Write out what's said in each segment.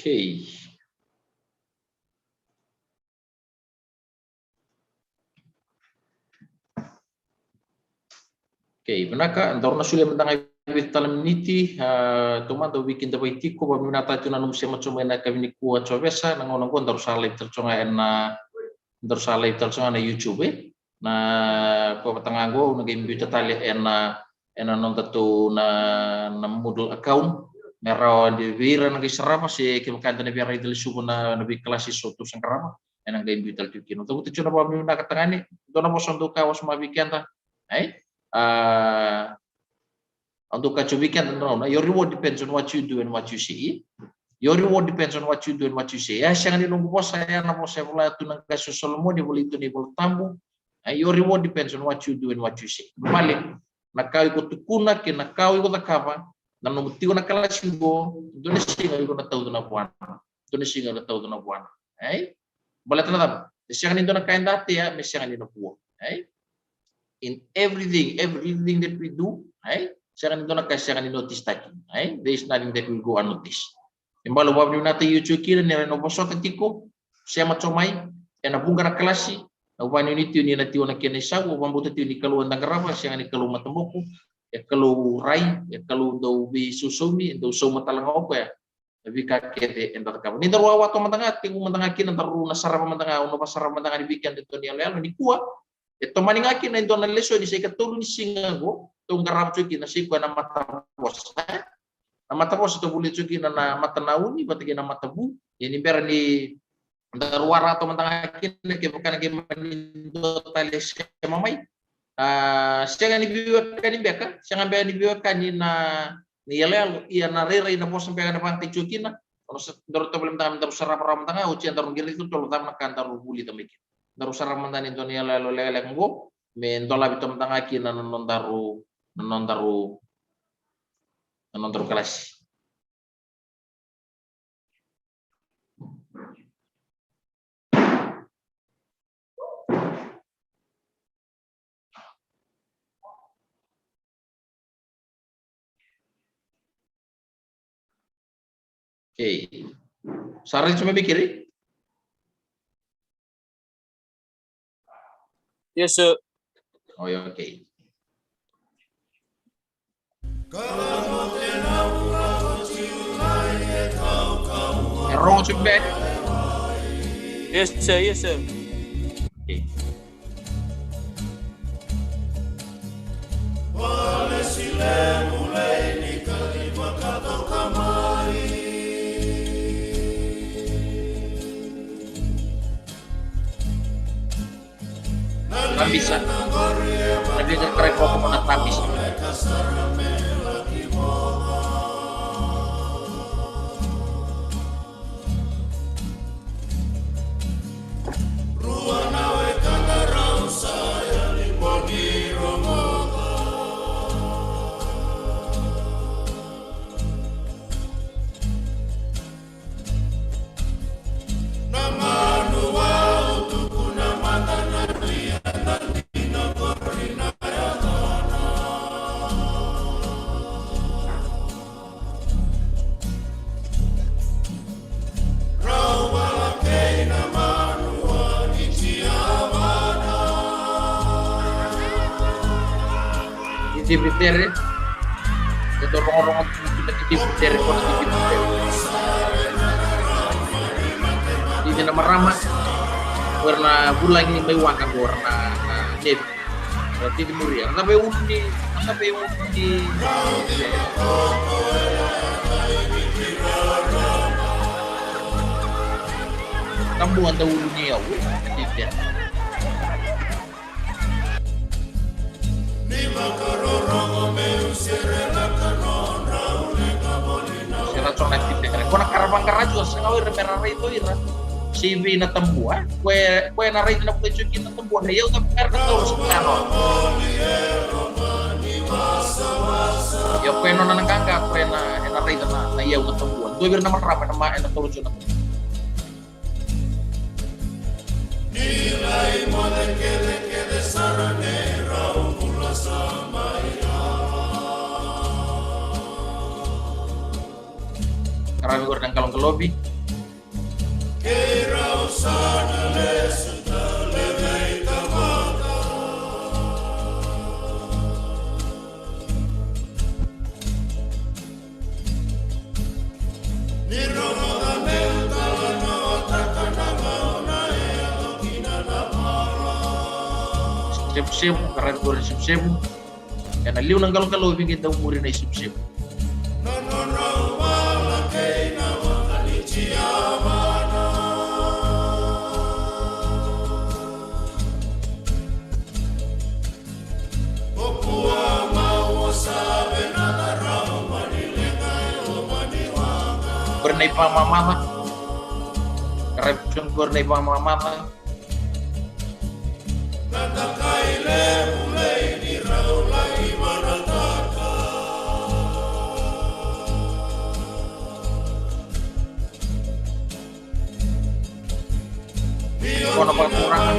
Okay. Okay, benaka antorna sulia mentang talam niti tuma do bikin da baitiko ba minata tuna num sema cuma na kavini kuat covesa nangonong kon taru salai terconga na YouTube na ko tanga go na game bita tali ena non tatu na Moodle account mero di vira na kisarama si kimkanta na biara idil subo na bi klasi sotu sangkarama ena game bita tukino to cuna ba minata katangani dona mo sondo kawas mabikenta untuk kacu weekend, your reward depends on what you do and what you see. Your reward depends on what you do and what you see. Ya, jangan dinunggu bos saya, nama saya pula tu nang kasus solmo di boleh itu di boleh tambu. Your reward depends on what you do and what you see. Balik, nakau ikut tukuna, kena kau ikut takapa. Namun tiu nakala singgo, Indonesia nggak ikut tahu tu napuan. Indonesia nggak tahu tu napuan. Boleh tetap. Jangan itu nakain dati ya, jangan itu napuan. In everything that we do, jangan itu nak jangan notice tadi. There is nothing that will go unnoticed. Embalo bawa nata YouTube kira ni reno boso tiko, saya macamai, ena bunga na klasi, upani ni tiu ni na tiu na kene sabu, pambuta tiu ni kalu andang kerapa, jangan ni kalu matamboku, ya kalu rai, ya kalu do bi susumi, do so matalang apa ya. Tapi kakek entar kamu. Ni taru awat matanga, tingu matanga kina taru nasara matanga, uno pasara matanga dibikin itu ni alel ni kuat. Ito maningaki na ito na lesson ni sa katulong ni singago tong garap cuki na sikwa na matapos na matapos ito bulit cuki na matanauni batigi na matabu ini pera ni darwara to mantangaki na kibukan ki manindo tales mamay siya ni biwa kani beka siya nga ni biwa kani na ni yalel iya na rere na po sampai na pang cuki na ono sa doro to belum tam sarap ram tanga uci antar ngiri itu tolo tam na kantar buli tamiki daru saramandan Indonesia lalu leleng go men dola bitom tangaki na non daru kelas. Okay. Sarang cuma mikir. Yes, sir. Oh ya, okay. Wrong back. Yes, sir. Yes, sir. Okay. Bisa. Tapi kerek kok mana tabis. Divitere itu orang-orang kita divitere di nama ramah warna bulan ini mewah kan warna navy berarti di muria tapi undi tambuhan tahu dunia tidak. Sira conet kita kan. Kona karabang karaju sengawi remera itu ira. CV na tambua, kue na rate na pwede cuci na tambua. Hayaw ka perda tahu sebenarnya. Ya kue no nananganga, kue na rate na hayaw na tambua. Dua bir na marapa na ma na tahu cuci. Nilai model que saranera umula samaya. Karena gue kadang kalau ke lobby Sip-sip, karena gue sip-sip. Karena liu nang kalau bikin tahu muri na sip-sip. Bernai pamamata, karena bernai pamamata. Kono kekurangan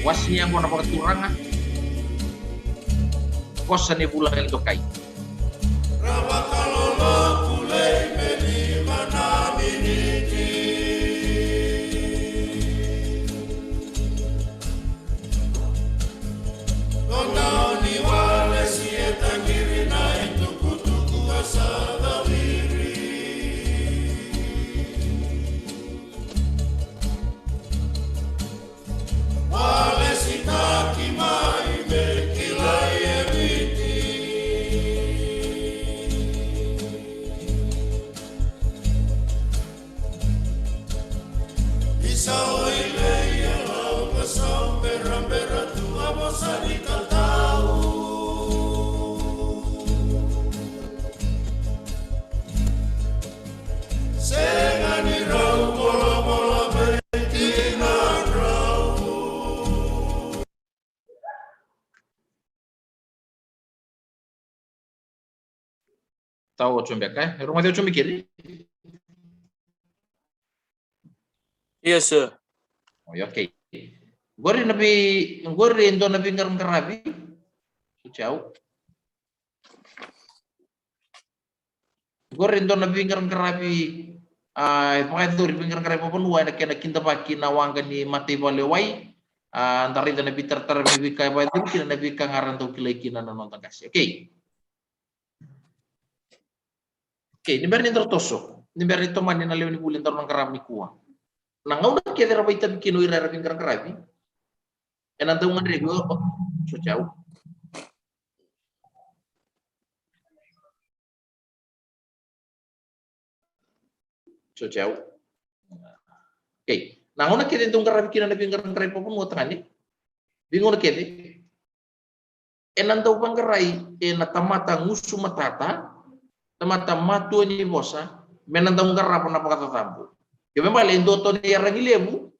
wasnya kono kekurangan kosan ni bulan itu kai tahu cuma kai rumah dia cuma kiri. Yes, sir. Oh, oke. Gori indo nabi ngarum karabi. Jauh. Gori indo nabi ngarum karabi. Pakai tu nabi ngarum karabi pun wai nak kena kinta paki nawang ni mati boleh wai. Antara itu nabi tertar nabi kai bai tu kena nabi kangaran tu kilai kina nonton kasih. Oke. Oke, ni berni tertosok. Ni berni teman ni nalew ni bulan terang karabi kuah. Nangau dah kira rabai tapi kino ira rabi ngarang karabi. Enanta ungan rego so jauh. So jauh. Oke, nangau nak kira tung karabi kino nabi ngarang karabi pun mau tengah ni. Bingung nak kira. Enanta upang karai enatamata ngusu matata. Tamata matu ni bosa. Menanta ungar apa napa kata tambu. Ya memang lendo to ni rangi lebu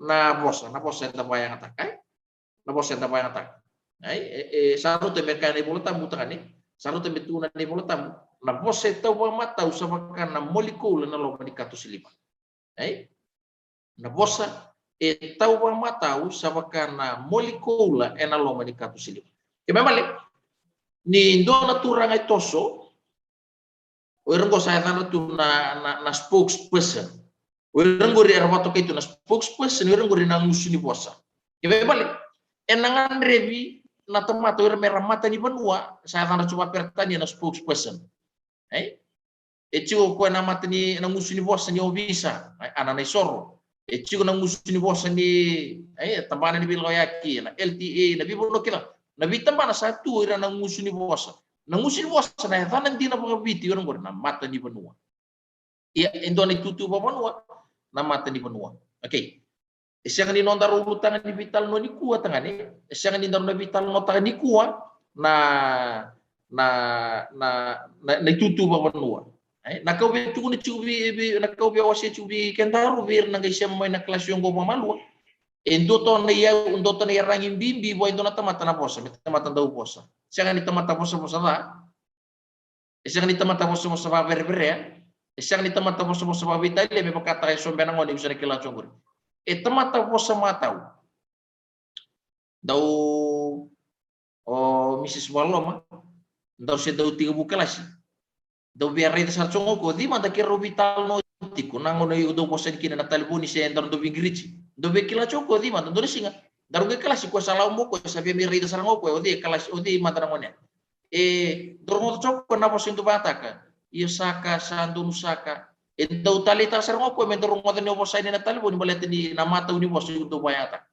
na bosa enta bayang atakai na bosa enta bayang atak ai saru te mekane bola tambu takani saru te metuna ni bola tambu na bosa enta wa mata usabaka na molecule na lo manikatu silima ai na bosa enta wa mata usabaka na molecule na lo manikatu silima ya memang ni ndo na turang ai toso orang ko saya tan tu na spokesperson. Orang gori arwato kaito na spokesperson orang gori nang musuni bosa. Kebe balik enangan revi na tomato orang meramata ni benua saya tan coba pertanya na spokesperson. Echigo ko na mata ni nang musuni bosa ni obisa ana na soro. Echigo nang musuni bosa ni tambana ni biloyaki na LTA na bibono kila. Na bitambana satu ira nang musuni bosa. Nang musuni bosa na tan di na pagabiti orang gori na mata ni benua. Iya indone tutu benua. Nama tadi benua. Oke. Siang ni nontar ulu tangan di vital no ni kuat tangan ni. Siang ni nontar vital no tangan ni kuat. Na tutu benua. Na kau be cukup ni cubi na kau be wasi cubi kentaru bir na gaisya mo na kelas yung goma malu. Endo to na iya undo to na rangin bimbi bo endo na tamata na posa, tamata daw posa. Siang ni tamata posa la. Siang ni tamata posa ba berbere ya. Isang ni tamata po sa babita ile may pagkatay so benang ngoni usa kila chongor. Tamata po sa mataw. Daw Mrs. Waloma daw siya daw tiga bukalas. do biar itu sarchongo ko di manda kira vital no tiko nango no do posen kina na telefoni se entar do bingrici do be kila choko di manda do singa daru ke kelas ko sala umbo ko sabe mi rito sarango ko di kelas odi manda ngone dormo choko na posen do bataka iyo saka sandu nusaka do talita sarango ko men dormo no posen na telefoni balete ni na mata uni posen do bayata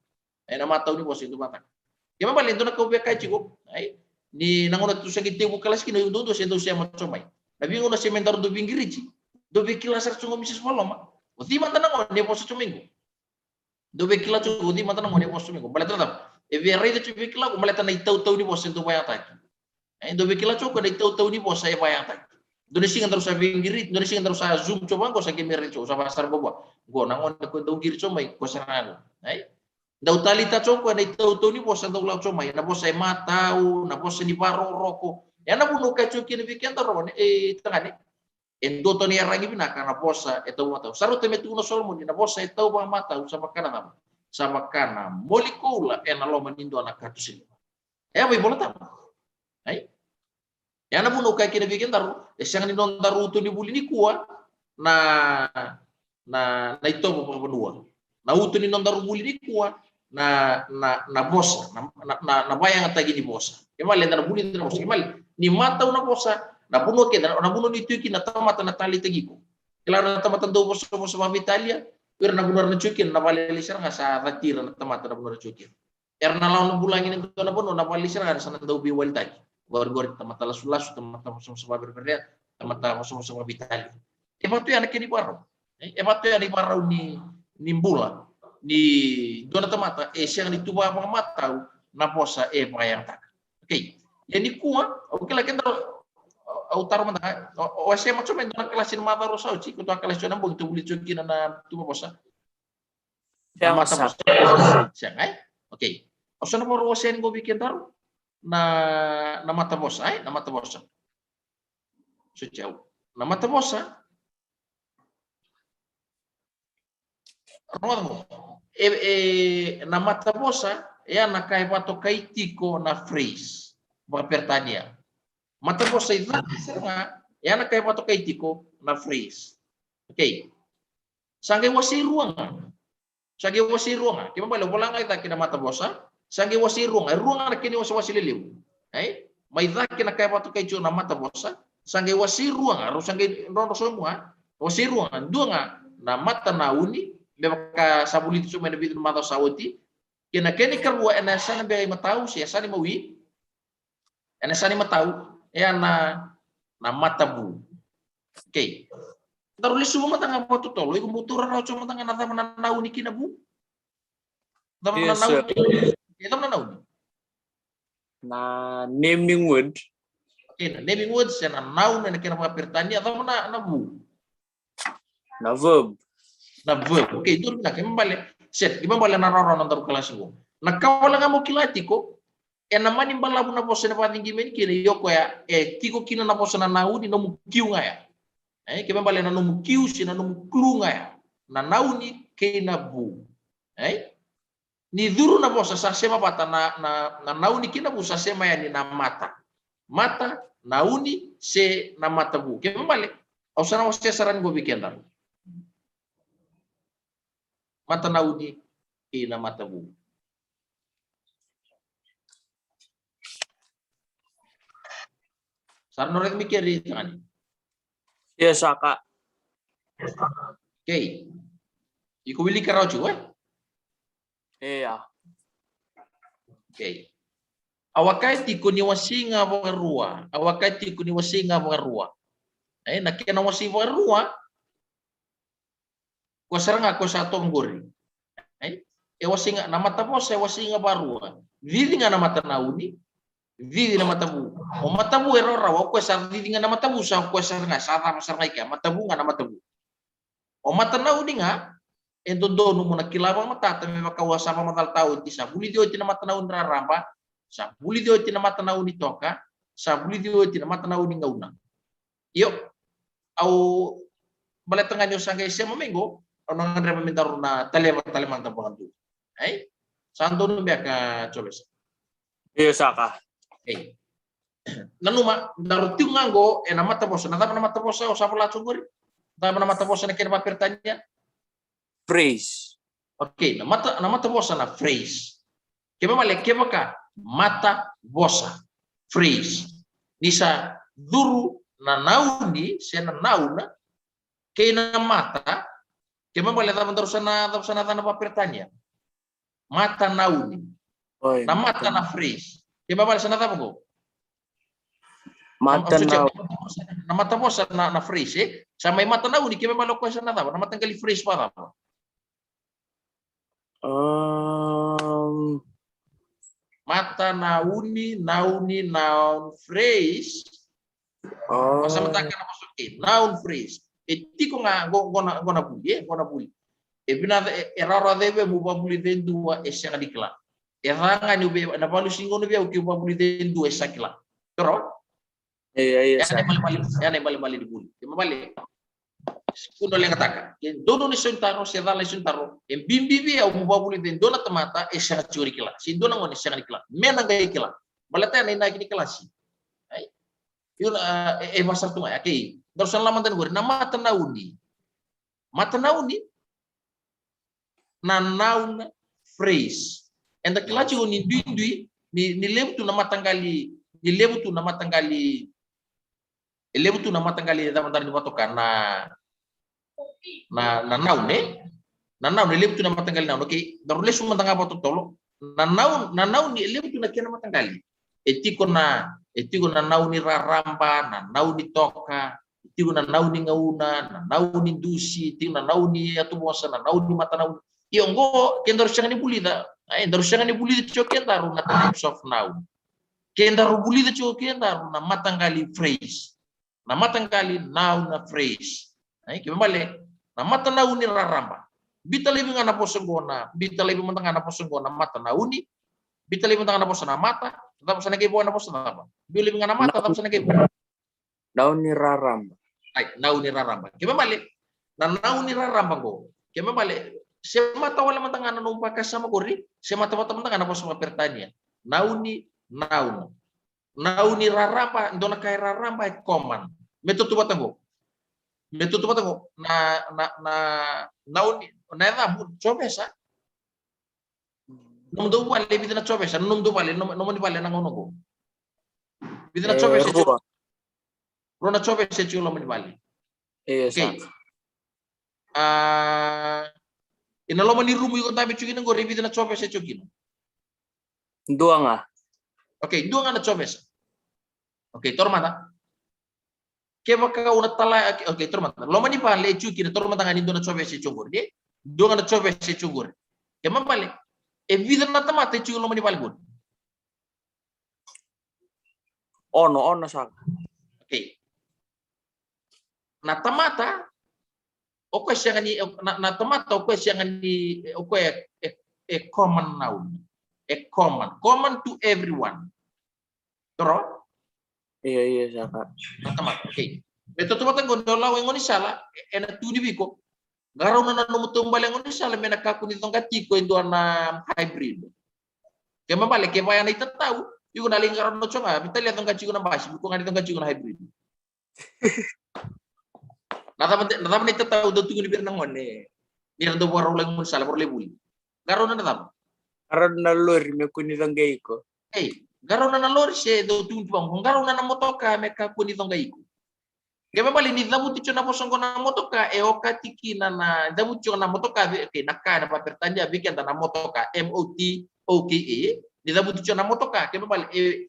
na mata uni posen do bataka kema balento na ko be kai chiko ai ni nangono tu sakit tebu kelas kino do sendo sia macomai nabi ngono sementar do bingirici do be kila sar chungo misis paloma oti manta nango ne poso chumingo do be kila chu oti manta nango ne poso chumingo baleta tap e be rei de chu be kila ko baleta na itau ni poso do bayata do be kila chu ko na itau ni poso e bayata do ne singa terus bingirit do ne singa terus zoom coba ko sa kemere chu sa pasar bobo go nango ko do giri chomai ko sarano ai dau talita choko na itau ni posa dau lau choma na posa matau na posa ni baro roko ya na buno ka choki ni weekend ro tangane en do to ni rangi bina kana posa etau matau saru te metu no solmo ni na posa etau ba matau sama kana molikula en lo manindo na katusin ya bai bola tam ai ya na buno ka kini weekend ro sang ni non daru to ni buli ni kuwa na ito mo benua na utu ni non daru buli ni kuwa na bosa na bayang tagi ni bosa kemali na buli na bosa kemali ni mata una bosa na buno ke na buno ni tuki na tamata na tali tagi ko kelaro na tamata do bosa bosa ma Italia per na buno na tuki na bali lisar nga sa ratira na tamata na buno na tuki erna law na bulangin ito na buno na bali lisar nga sa do bi wal tagi gor tamata la sulas tamata bosa ma berberia tamata bosa ma Italia e patu ya na kini paro e patu ya ni paro ni bula di dona tamata siang di tuba mga mata na posa bayang tak okay yani kuwa okay la kenda utaro mata o se macho men dona kelasin mata rosa uci kuto kelas jona bo itu buli cuki na tuba posa na mata posa siang okay osana mo rosen go bikin tar na mata posa na mata posa suciau na mata posa na mata bosa ya na kai pato kai tiko na phrase ba pertania mata bosa itu seranga ya na kai pato kai tiko na phrase okay sange wasi ruang kima balo bolang ai takina mata bosa sange wasi ruang na kini wasi liliu mai takina kai pato kai na mata bosa sange wasi ruang ro sange rono semua wasi ruang duanga na mata na uni beka sabuli tu cuma nabi mata sawati kena keni kerwa enasana be matau sia sani mawi enasani matau ya na mata bu okay tarulis semua mata ngapa tu tolo iku mutura ra cuma tanga na tamana nau ni kina bu tamana nau ya tamana nau na naming word okay naming words ya na nau na kena pa pertanya tamana na bu na verb oke itu nak kembali set kembali na roro nonton kelas ko nakawala nga mo kilati ko naman imbala mo na po sa napating gimen kini yoko ya tiko kina na po sa nanauni no mukiu nga ya kembali na no mukiu si na no muklu nga ya nanauni kina bu ni duru na po sa sasema pata na nauni kina bu sasema ya ni na mata nauni se na mata bu kembali o sana wasa saran go bikenda mata naudi ina mata bu sarno rek mikiri tani yes aka okay iku wili karau cu iya okay awakai tiku ni wasinga barua awakai tiku ni wasinga barua nakena wasi barua ko saranga ko sa tonggori wasinga na mata po sa wasinga barua vivi nga na mata nauni vivi na mata bu o mata bu ero rawa ko sa vivi nga na mata bu sa ko saranga sa ta saranga ka mata bu nga na mata bu o mata nauni nga entondo no muna kilabang mata ta me makawasa pa matal tao ti sa buli dio ti na mata nauni raramba sa buli dio ti na mata nauni toka sa buli dio ti na mata nauni ngauna yo au bala tengah nyo sangay siya mamingo ono nga meminta na talemang tampangan tu santo no biya ka chobes yes aka nanuma darutiu nganggo namata bosa namata bosa o sapula chunguri namata bosa na kena papertanya Phrase. okay namata bosa na phrase kema male kema ka mata bosa phrase nisa duru na nauni sena nauna kena mata kema male taman na papertanya mata nauni Oi, na mata na phrase kema male sana tamango mata na na mata bosa na phrase sama mata nauni kema male ko sana tama na mata ngali phrase pa tama mata nauni noun phrase masa mataka na masukin noun phrase eti ko nga gona buli e bina error debe mu babuli den dua esya dikla eranga ni be na balu singono be uki babuli den dua esakla toro iya ya bali di buli mabali kuno lenga taka dono ni sentaro se dala sentaro e bimbi au mu babuli den dona tamata esya churi kila si dona ngone esya dikla mena ga ikla balata na kini klasi ai yun masar tunga okay darusan laman tan gori na mata nauni na noun phrase and the kilachi ni ndui ni lebutu na matangali da mandar ni watoka na noun na noun ni lebutu na matangali noun okay daru lesu matanga boto tolo na noun ni lebutu na kena matangali etiko na noun ni raramba na noun ni toka etiko na noun ni ngauna na noun ni dusi etiko na noun ni atumosa na noun ni mata noun Yongo kenda rushanga ni bulida darushanga ni bulida cho kenda ru na types of noun kenda ru bulida cho kenda ru na matangali phrase na matangali noun na phrase ai kimale na mata noun ni raramba bita lebi ngana posongona bita lebi mantanga na posongona mata nauni bita lebi mantanga na posona mata tetap sana ke bona posona apa bi lebi ngana mata tetap sana ke noun ni raramba ai noun ni raramba kimale na noun ni raramba go kimale semata wala mantanga na numpaka sama gori semata mata mantanga na posoma pertania nauni raramba ndona kai raramba common metotu batango na nauni na eda chobesa num do wale bidina chobesa num do wale num ni wale na ngono go bidina chobesa rona chobesa chulo mani wale okay inaloma ni rumu yuko tabi chukina ngo rebi na chopesa chukina duanga okay duanga na chopesa okay tormata keba ka una tala okay tormata loma ni pale chukina tormata ngani dona chopesa chugor de duanga na chopesa chugor kema pale e vida na tamata chukina loma ni pale gon ono sa okay na tamata o question ni na tomato question ni o a common noun common to everyone toro iya saka na tomato okay beto tomato gondola ngoni sala ena tuni biko garo na no tumbale ngoni sala mena kakuni tonga tiko ndo na hybrid kema bale ke vaya na itatau yuko na lingaro no chonga bitali tonga chiko na bashi ko ngani tonga chiko na hybrid Nada menit tahu do tungu bir nangone. Ni ndo waro lang mun sala le buli. Garo na nadam. Garo na lori me kuni tongai ko. Garo na lori se do tungu bang. Garo na motoka me ka kuni tongai ko. Gebe bali ni damu ticho na posongo na motoka e okatiki na damu ticho na motoka ke nakka na papertanya bikin na motoka MOTOKA ni damu ticho na motoka gebe bali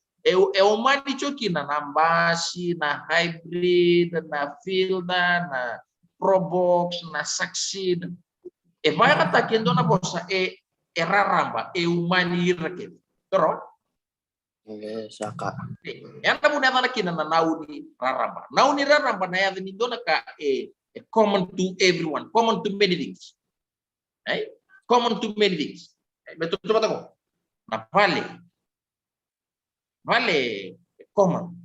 umani choki na nambasi na hybrid na filda na probox na succeed vai kata kendo na bosa raramba umani rake toro saka yang tamu na kina na nauni raramba na yadni dona ka common to everyone common to many things common to many things betul betul na vale common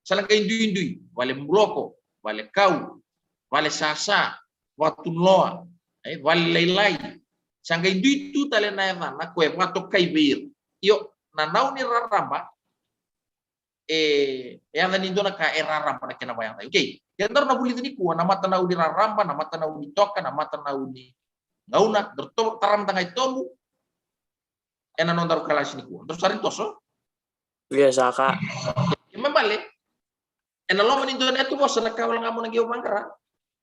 salang kay indui vale mbroko vale kau vale sasa watu loa vale lailai sanga indui tu tale na kwe watu kai bir yo na nauni raramba yang tadi itu nak raramba nak kena bayang. Oke, yang tahu nak boleh tadi kuah nama tanau di raramba, nama tanau di toka, nama tanau di ngauna, taram tangga itu enak non taruh kelas ini kuah. Terus cari toso. Iya saka. Yang balik. Enak lo meninjau itu bos nak kawal ngamu nagi pangkara.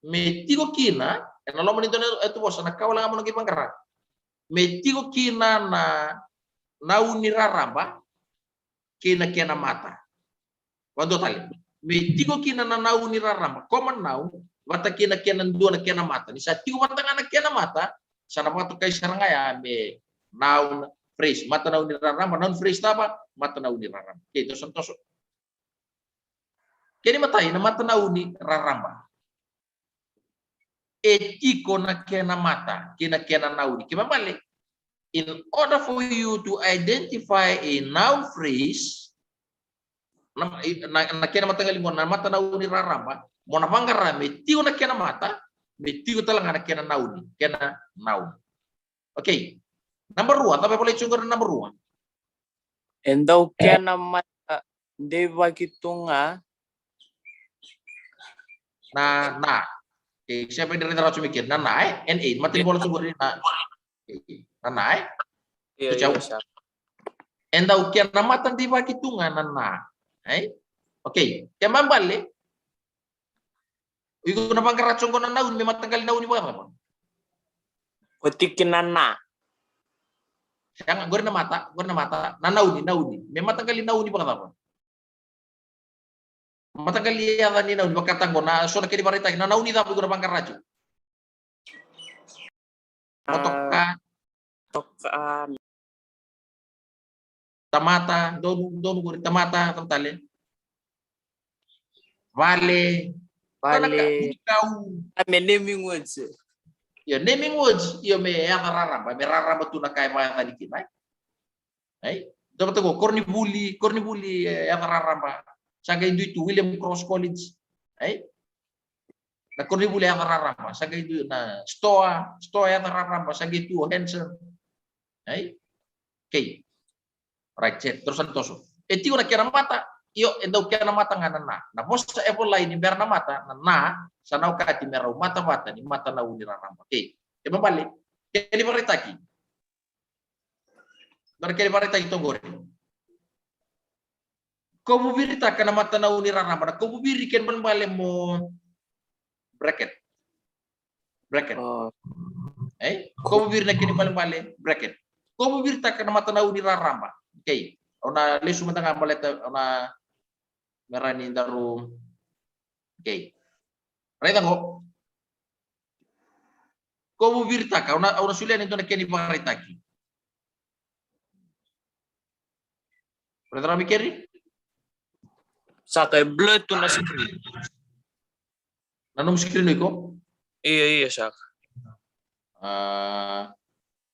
Metigo kina, enak lo meninjau itu bos nak kawal ngamu nagi pangkara. Metigo kina nau ni raramba, kina mata. Waduh tali. Metigo kina nau ni raramba, koman nau, mata kina dua na kina mata. Ni sa tigo mata ngana kina mata, sana mata kay sarangaya me nau fresh, mata nau ni raramba, nau fresh apa? Mata nau ni raramba. Oke, itu santoso. Kini matai na mata nau ni raramba. Etiko na kena mata, kina nau ni. Kima balik. In order for you to identify a noun phrase, na kena mata ngali mo na mata nau ni raramba, mo na pangkara metigo na kena mata, metigo talang na kena nau ni, kena nau. Okay. Number 2, tapi boleh cunggur number 2. Endau kena mata deva kitunga. Nah. Okay, siapa yang dari terus mikir? Nah, NA, mati bola sungguh nah. Nah, Iya, jauh. saka. Endau kian namatan di bagi tungan nah. Oke, yang balik. Iku na pangkaracong ko na naun, may matanggal naun ni ba? Kutikin nana. Yang gue na mata, na nauni, may matanggal naun ni ba ka? Matanggal iya ni naun, bakatang ko na so na kini barita, na nauni dapat gue na pangkaracong. Matokan. Tokaan. Tamata, doon gue tamata, tamtale. Vale. Naming words. Ya naming words, yo me raramba tu na kay ba tadi kinay. Ay, dapat ko cornibuli ya raramba. Sagay itu William Cross College. Ay. Na cornibuli ya raramba, sagay itu na stoa ya raramba, sagay itu Henson. Ay. Okay. Right, set. Terus antoso. Eti ko na kira mata. Yo endau kena mata ngana na bos evo lain ni berna mata na sanau ka ti merau mata ni mata na uni raramba. Oke, e balik kali baritaki tonggore ko bubirita kana mata na uni raramba ko bubiri ken balik mo bracket Oh. ko bubiri na ken balik bracket ko bubirita kana mata na uni raramba. Oke, ona lesu mata ngabaleta ona merani darum. Okay. Right ako. Como virta ka una sulian ito na keni paritaki. Pwede na mikiri? Saka blood to na screen. Nanong screen ko? Iya saka.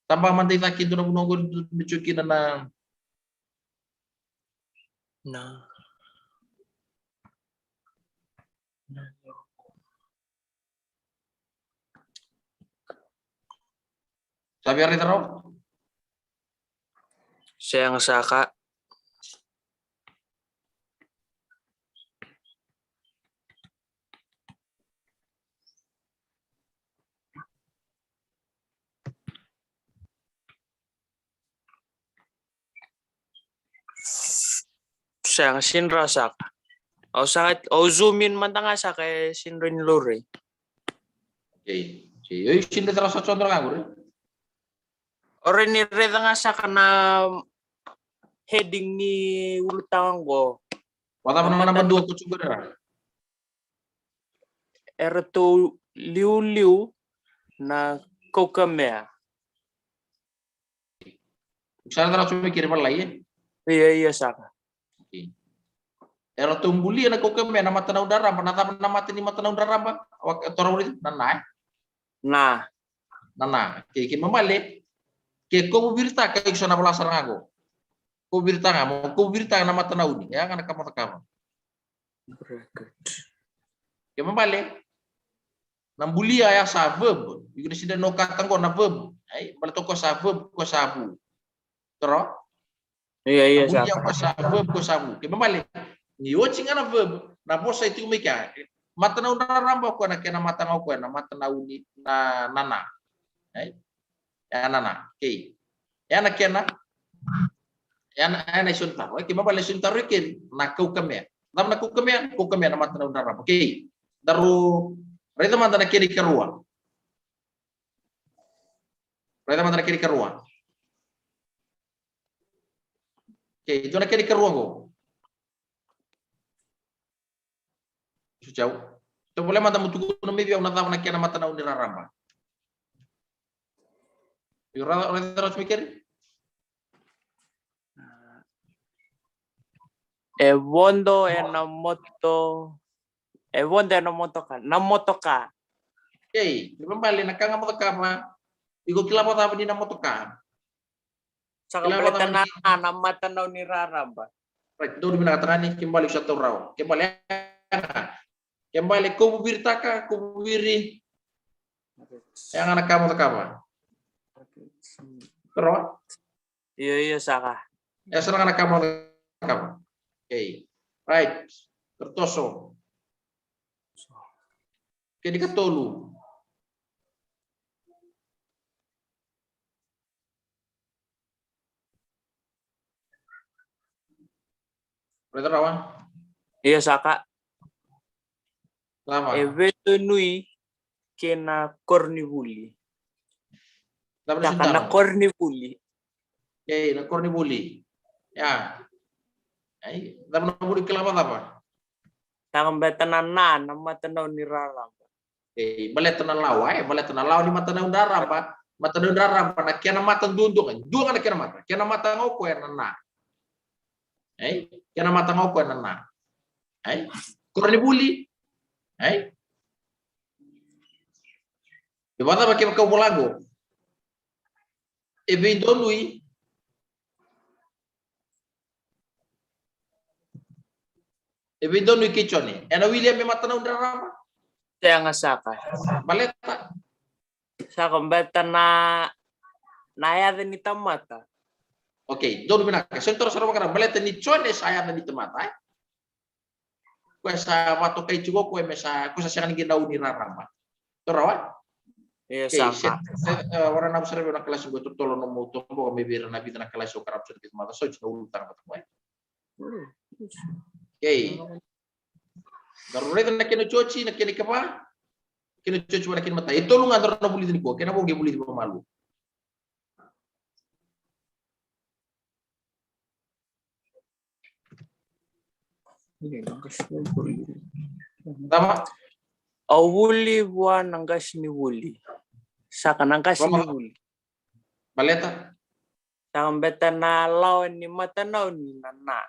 Tambah man tayo ito na bunong ko na Nah. sabi ari taro? Sayang saka. Sayang sinra saka. O sakit o zoom in man tanga sa kay sinrin lore. Okay. Yo sindi taro sa chondro nga gure. Ore ni reda nga sa kana heading ni ulutangan ko. Wala pa naman dua ko siguro. Erto liu na kokamea. Sana taro sumikir pa lai. Iya saka. Okay. Era tumbuli na kokame na mata na udara, panatap na mata ni mata na udara ba? Wag toro ulit nanay. Nah. Kaya mamali. Kaya ko birta kay so na wala sa rangago. Ko birta nga mo, ko birta na mata na udi. Kaya nga nakamata ka. Kaya mamali. Nambuli aya sa verb. Yung sida no katang ko na verb. Ay, balato ko sa verb ko sabu. Toro? Iya Nambuli ko sa verb ko sabu. Kaya mamali. Ni watching ana verb na posa itu mika. Mata na unaramba ko na kena mata ngau ko na mata na uni na nana. Ya nana. Okay. Ya na kena. Ya na suntar. Okay, mabale suntar ken na kau kamya. Nam na kau kamya na mata na unaramba. Okay. Daru reda mata na kiri kerua. Reda mata na kiri kerua. Okay, itu na kiri kerua ko. Jauh. Itu boleh mata mutu no mebi una dava na kena mata na uniraramba. Yo rada terus mikir. Evondo ka. Namoto ka. Okay, kembali na kanga moto kama. Igo kila mata ni na moto ka. Saka balita na mata na uniraramba. Right, do bina katani kembali sa raw. Kembali ko bubirtaka, ko bubiri. Yang anak kamu kama. Pero Iya saka. ya senang anak kamu kama. Okay. Right. Tertoso. Kedi katolu. Berarti rawan? Iya saka. Lama. Eveto nui kena cornivuli. Saka na cornivuli. Okay, na cornivuli. Ya. Ay, dapat na buli kelamat apa? Saka beta na mata na uniraramba. Okay, balet na lawa balet na lawa ni mata na undara apa? Mata na undara apa? Na kena mata dundung. Dua na kena mata. Kena mata ngoko ya na. Ay, kena mata ngoko ya na. Ay, cornivuli. Ay. Di mana pakai kau bolago? Ebe donui. Ebe donui kichoni. Ena William me mata na undara apa? Saya nga saka. Baleta. Saka beta na yada ni tamata. Okay, doon binaka. Sentor sa mga baleta ni chone saya na dito mata. Kuesa mato kay chugo ko mesa kusa siya ni ginaw ni raramba. Torawa? Iya Okay, saka. orang na observe na kelas go tutolo no mo tumbo kami bira na bita na kelas so karap sa dito mata so na ulutang mata mo. Okay. Darure na kino chochi na kini kapa. Kino chochi wala kini mata. Ito lu ngador na buli din ko. Kena mo buli din malu. Tama? Awuli buwan nangkas ni wuli. Saka nangkas ni wuli. Baleta. Saka beta na lawan ni mata na ni nana.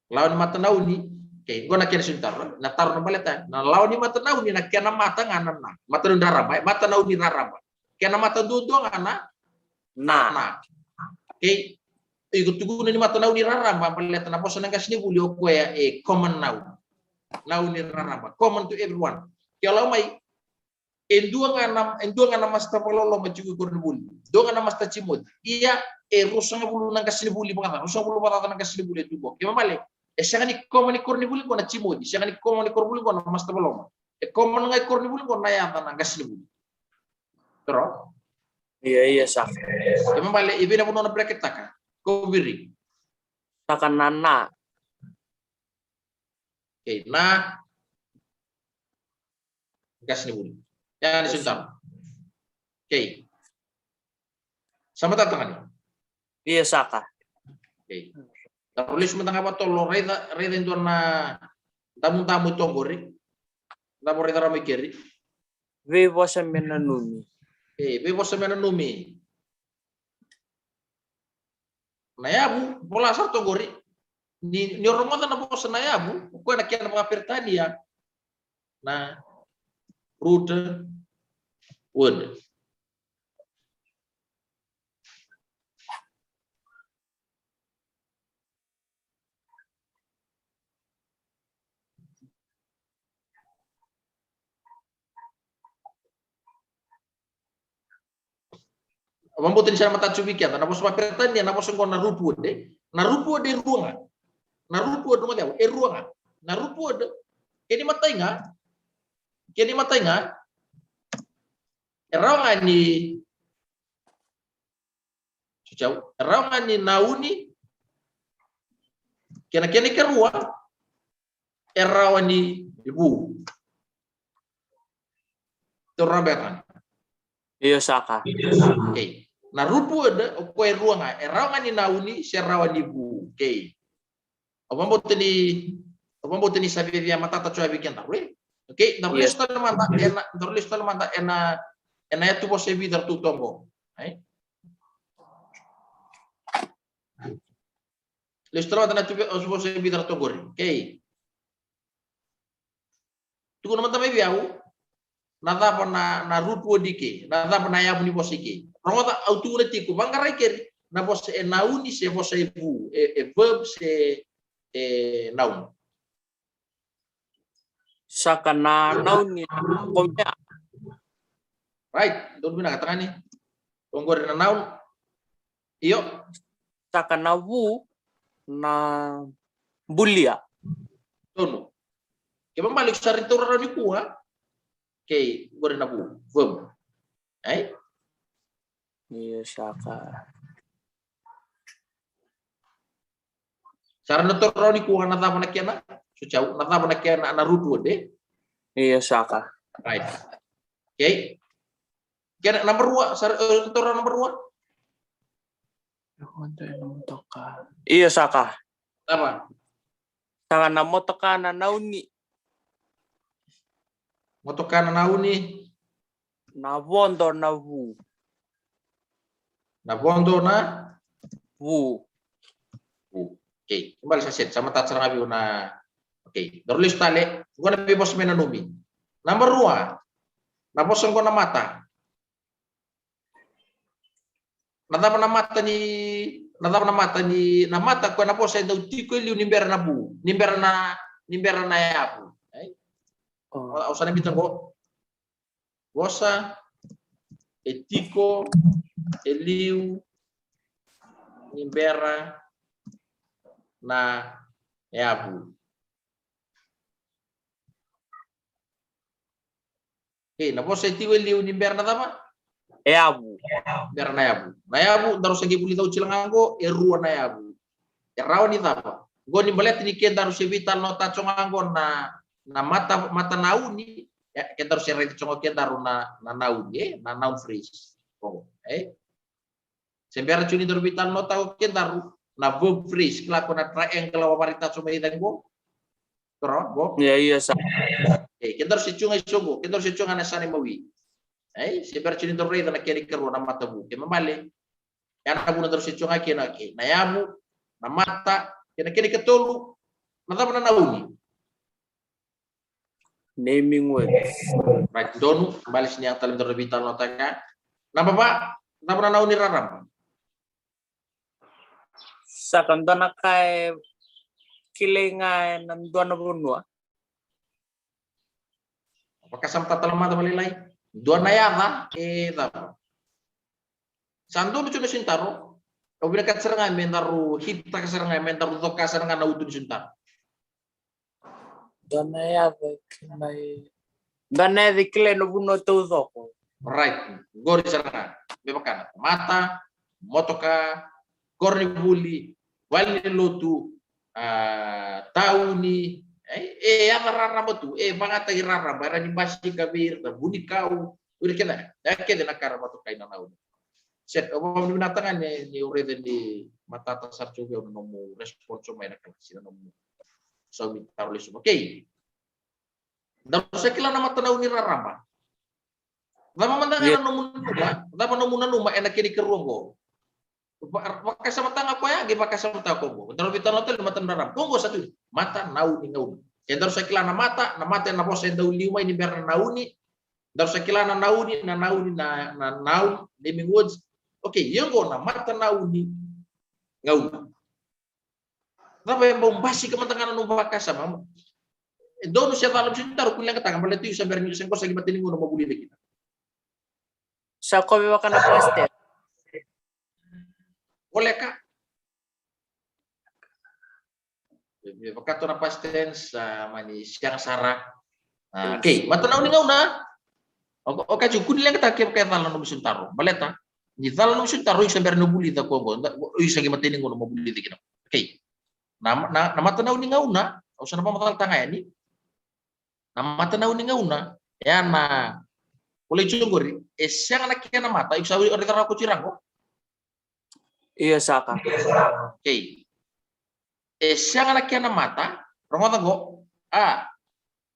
Lawan mata na uni. Okay, gua nak kena suntar. Na taruh na baleta. Na lawan ni mata na uni na kena mata ngana na. Mata na daraba. Mata na uni daraba. Kena mata dudu ngana. Na. Okay. Igo ni mata na uni daraba. Baleta na posa nangkas ni wuli o kuya common now. Now ni daraba. Common to everyone. Kalau mai endua ngana masta pololo majugo kornbuli. Do ngana masta cimod. Iya rusanga bulu nangkas ni wuli bangata. Rusanga bulu bangata nangkas ni wuli tubo. Kema male. Siya ni common ni kornbuli ko na cimod. Siya ni common ni kornbuli ko na masta pololo. Common ngai kornbuli ko na yata nangkas ni wuli. Pero Iya saka. kema male ibina puno na bracket taka. Ko biri. Saka nana. Okay, na gas ni wuli. Yan ni suntar. Okay. Sama tatangan. Iya saka. Okay. Tarulis mo tanga ba to lo reda ndo na tamu tongori. Tamu reda rami keri. Vivo sa menanumi. Vivo sa menanumi. Nayabu bola sa tongori. Ni Ramadan na po sa nayabu, ko na kaya mga pertania na root wood. Mambutin siya matatsubikian, na po sa pertania, na po sa na root wood. Na root wood ruang. narupu do ngati ruanga narupu do keni matainga raunga ni Cicau, raunga ni nauni kena kerua rawa ni ibu Torraberan. Iyo saka. Okay. Narupu ada koe ruanga raunga ni nauni serawa ni ibu. Okay. Apa mbote ni sabi vya matata choa weekend tawe. Okay, Yes. Terlis manta ena tu bose vidar tu tombo. Ai. Listro na tu bose vidar to gori. Okay. Tu nama tamai biau. Nada na rupu dike, nada na ya buni bosike. Rongota autu na tiku bangarai keri na bose nauni se bose ibu verb se noun. Saka na nauni komnya. Right, don't bina katakan ni. Tonggor na noun. Iyo. Saka na wu na bulia. Tono. Kaya balik sa rito raro ni kuha. Okay, gore na bu. Verb. Ay? Iyo saka. Sara na to raro ni kuha na tama na kena. Sucaw, na tama na kena na rutu de. Iyo saka. Right. Okay. Kaya number 2, sara to raro number 1. Iyo saka. Apa? Saka na motoka na nauni. Motoka na nauni. Na bondo na wu. Na bondo na Wu. Okay, kembali sa set sama tat sarang na okay, dorlis tale, gua na bos menanumi. Number 2, na bos ko na mata. Nadapa na mata ni na mata ko na bos ay daw tiko liu nimber na bu, nimber na yabu. Ay. O sana bitan ko. Bosa etiko eliu nimbera na yabu. Okay, na bosa etiko eliu nimbera na tama? Yabu. Nimbera na yabu. Na yabu daru sagi buli daw chilangango erua na yabu. Erawa ni tapa. Go ni balet ni ken daru sevital no tachongango na mata nauni ya kita harus share itu ken daru na nauni na noun phrase. Oh, Sembera cuni dorbital no tau ken daru na verb phrase kelako na triangle wa parita cuma idan go. Toro go. Iya saka. Kita harus cunga isongo, kita harus cunga na sani mawi. Sembera cuni dorbital na keri keru na mata bu. Ke mamale. Yana bu na terus cunga kena ke. Na yabu na mata kena keri ketolu na tapa na nauni. Naming words. Right, donu kembali sini yang talim terbital notanya. Napa Pak? Napa na nauni raram? Saka ndona kay kilinga nandona bunwa. Apakah sampai talamata malilay? Dua na yata, tapa. Santo lucu na sintaro. Kau bilang kat serangay mentaru hita ka serangay mentaru toka serangay na utun sintaro. Dona ya may dana di kile no buno todo ko. Right, gori serangay. Bebakan mata, motoka, korni buli, wali lotu, tauni, apa rara betu, mangata rara, barang basi kabir, buni kau, udah kena, kena nak karena motoka ina nauni. Set, apa binatang ni urede di mata tasar juga nomu respon cuma enak sih nomu. So taruh lisum. Okay. Dan sekila nama tanau ni raramba. Lama mandangan nomu numa enak kini keruanggo. Pakai sama tanga ko ya, pakai sama tanga ko. Taruh bitan hotel mata raram. Tunggu satu. Mata nau ni nau. Ya terus sekila na mata na bos endau lima ini biar nau ni. Terus sekila na nau ni na nau naming words. Okay, yung go na mata nau ni ngau. Tapi yang bombasi kementangan anu bakasa mama. Dono siya dalam sintar kulang katang balik itu sabar ni sengko sagi matiling ngono mabuli kita. Sa ko biwa kana paste. Oleh ka? Pagkato na past tense mani siyang sara. Okay, matanaw ni ngauna. O kacu kun lang ta kaya talan no bisentaro. Baleta. Ni talan no bisentaro isa ber no bulita ko go. Isa gi matini ngono mo bulita kina. Okay. Na matanaw ni ngauna, o sa na matal tangay ni. Na matanaw ni ngauna, ya na boleh cunguri, siyang anak kaya na mata, iksawi ori tara ko cirang ko. Iya Saka. Okay. Siyang anak kaya na mata, ramata go,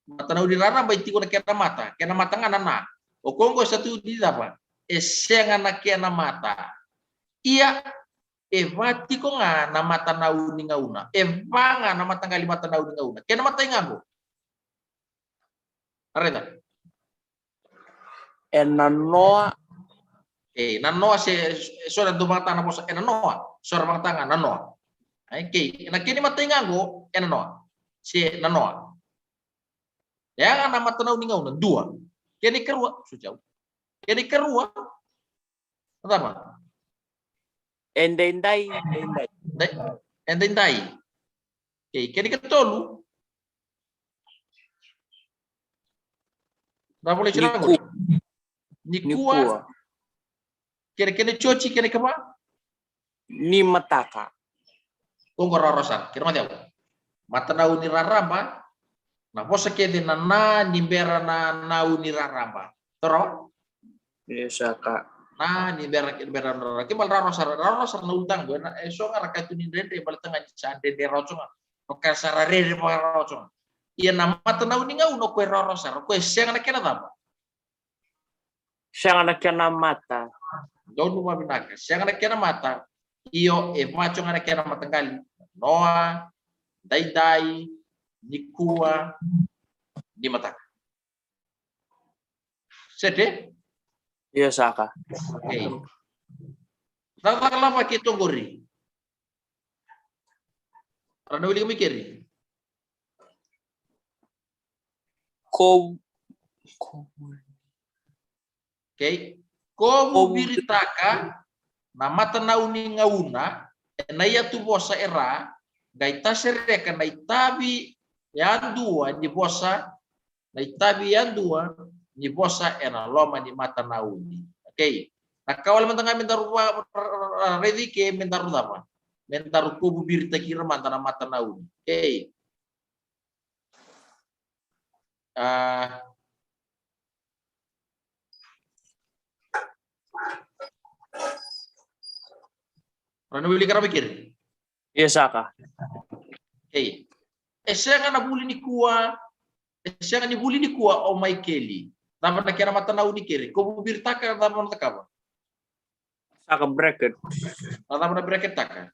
matanaw di rara ba iti ko na kaya na mata nga na. O kung ko satu di dapat, siyang anak kaya na mata. Iya, evati ko nga na matanaw ni ngauna. Eva nga na matanggali matanaw ni ngauna. Kaya na matay nga mo. Areta. Enanoa. Nanoa sora dumata na po sa enanoa. Sora bang tanga nanoa. Okay, nakini matay nga go enanoa. Si nanoa. Ya nga na matanaw ni ngauna dua. Kini kerua sujaw. Kini kerua. Tama. Endenday. Endenday. Okay, kini ketolu. Na boleh cerita ko. Nikua. Kira-kira coci kira kapa? Ni mataka. Tunggu rorosan. Kira mati apa? Mata nau ni raramba. Nah, posa kede na nimbera na nau ni raramba. Toro? Iya Saka. Na nimbera na. Kimal rorosan na utang go. Na so nga rakatu ni dende bal tengah sa dende rocong. Oka sarare pa rocong. Iya na mata nau ni ngau no ko rorosan. Ko siang na kena apa? Siya nga na mata. Doon mo mabinaka. Siya nga na mata. Iyo macho nga na matanggali. Noa, dayday, nikua, di mata. Sede? Iya Saka. Okay. Tatakala pa kitong guri. Rana wili kumikiri. Okay. Como biritaka na matanaw ni ngauna na yatu bosa era gaita sereka na itabi yan dua ni bosa na itabi yan dua ni bosa era loma ni matanaw ni. Okay. Nakawal man tanga mentaru ready ke mentaru apa? Mentaru kubu birita kira mantana matanaw ni. Okay. Rana wili kara mikir. Iya Saka. Okay. Siya nga nabuli ni kuwa. Siya nga nibuli ni kuwa o may keli. Dapat na kaya matanaw ni kiri. Kung bubirta ka, dapat na taka. Saka bracket. Dapat na bracket taka.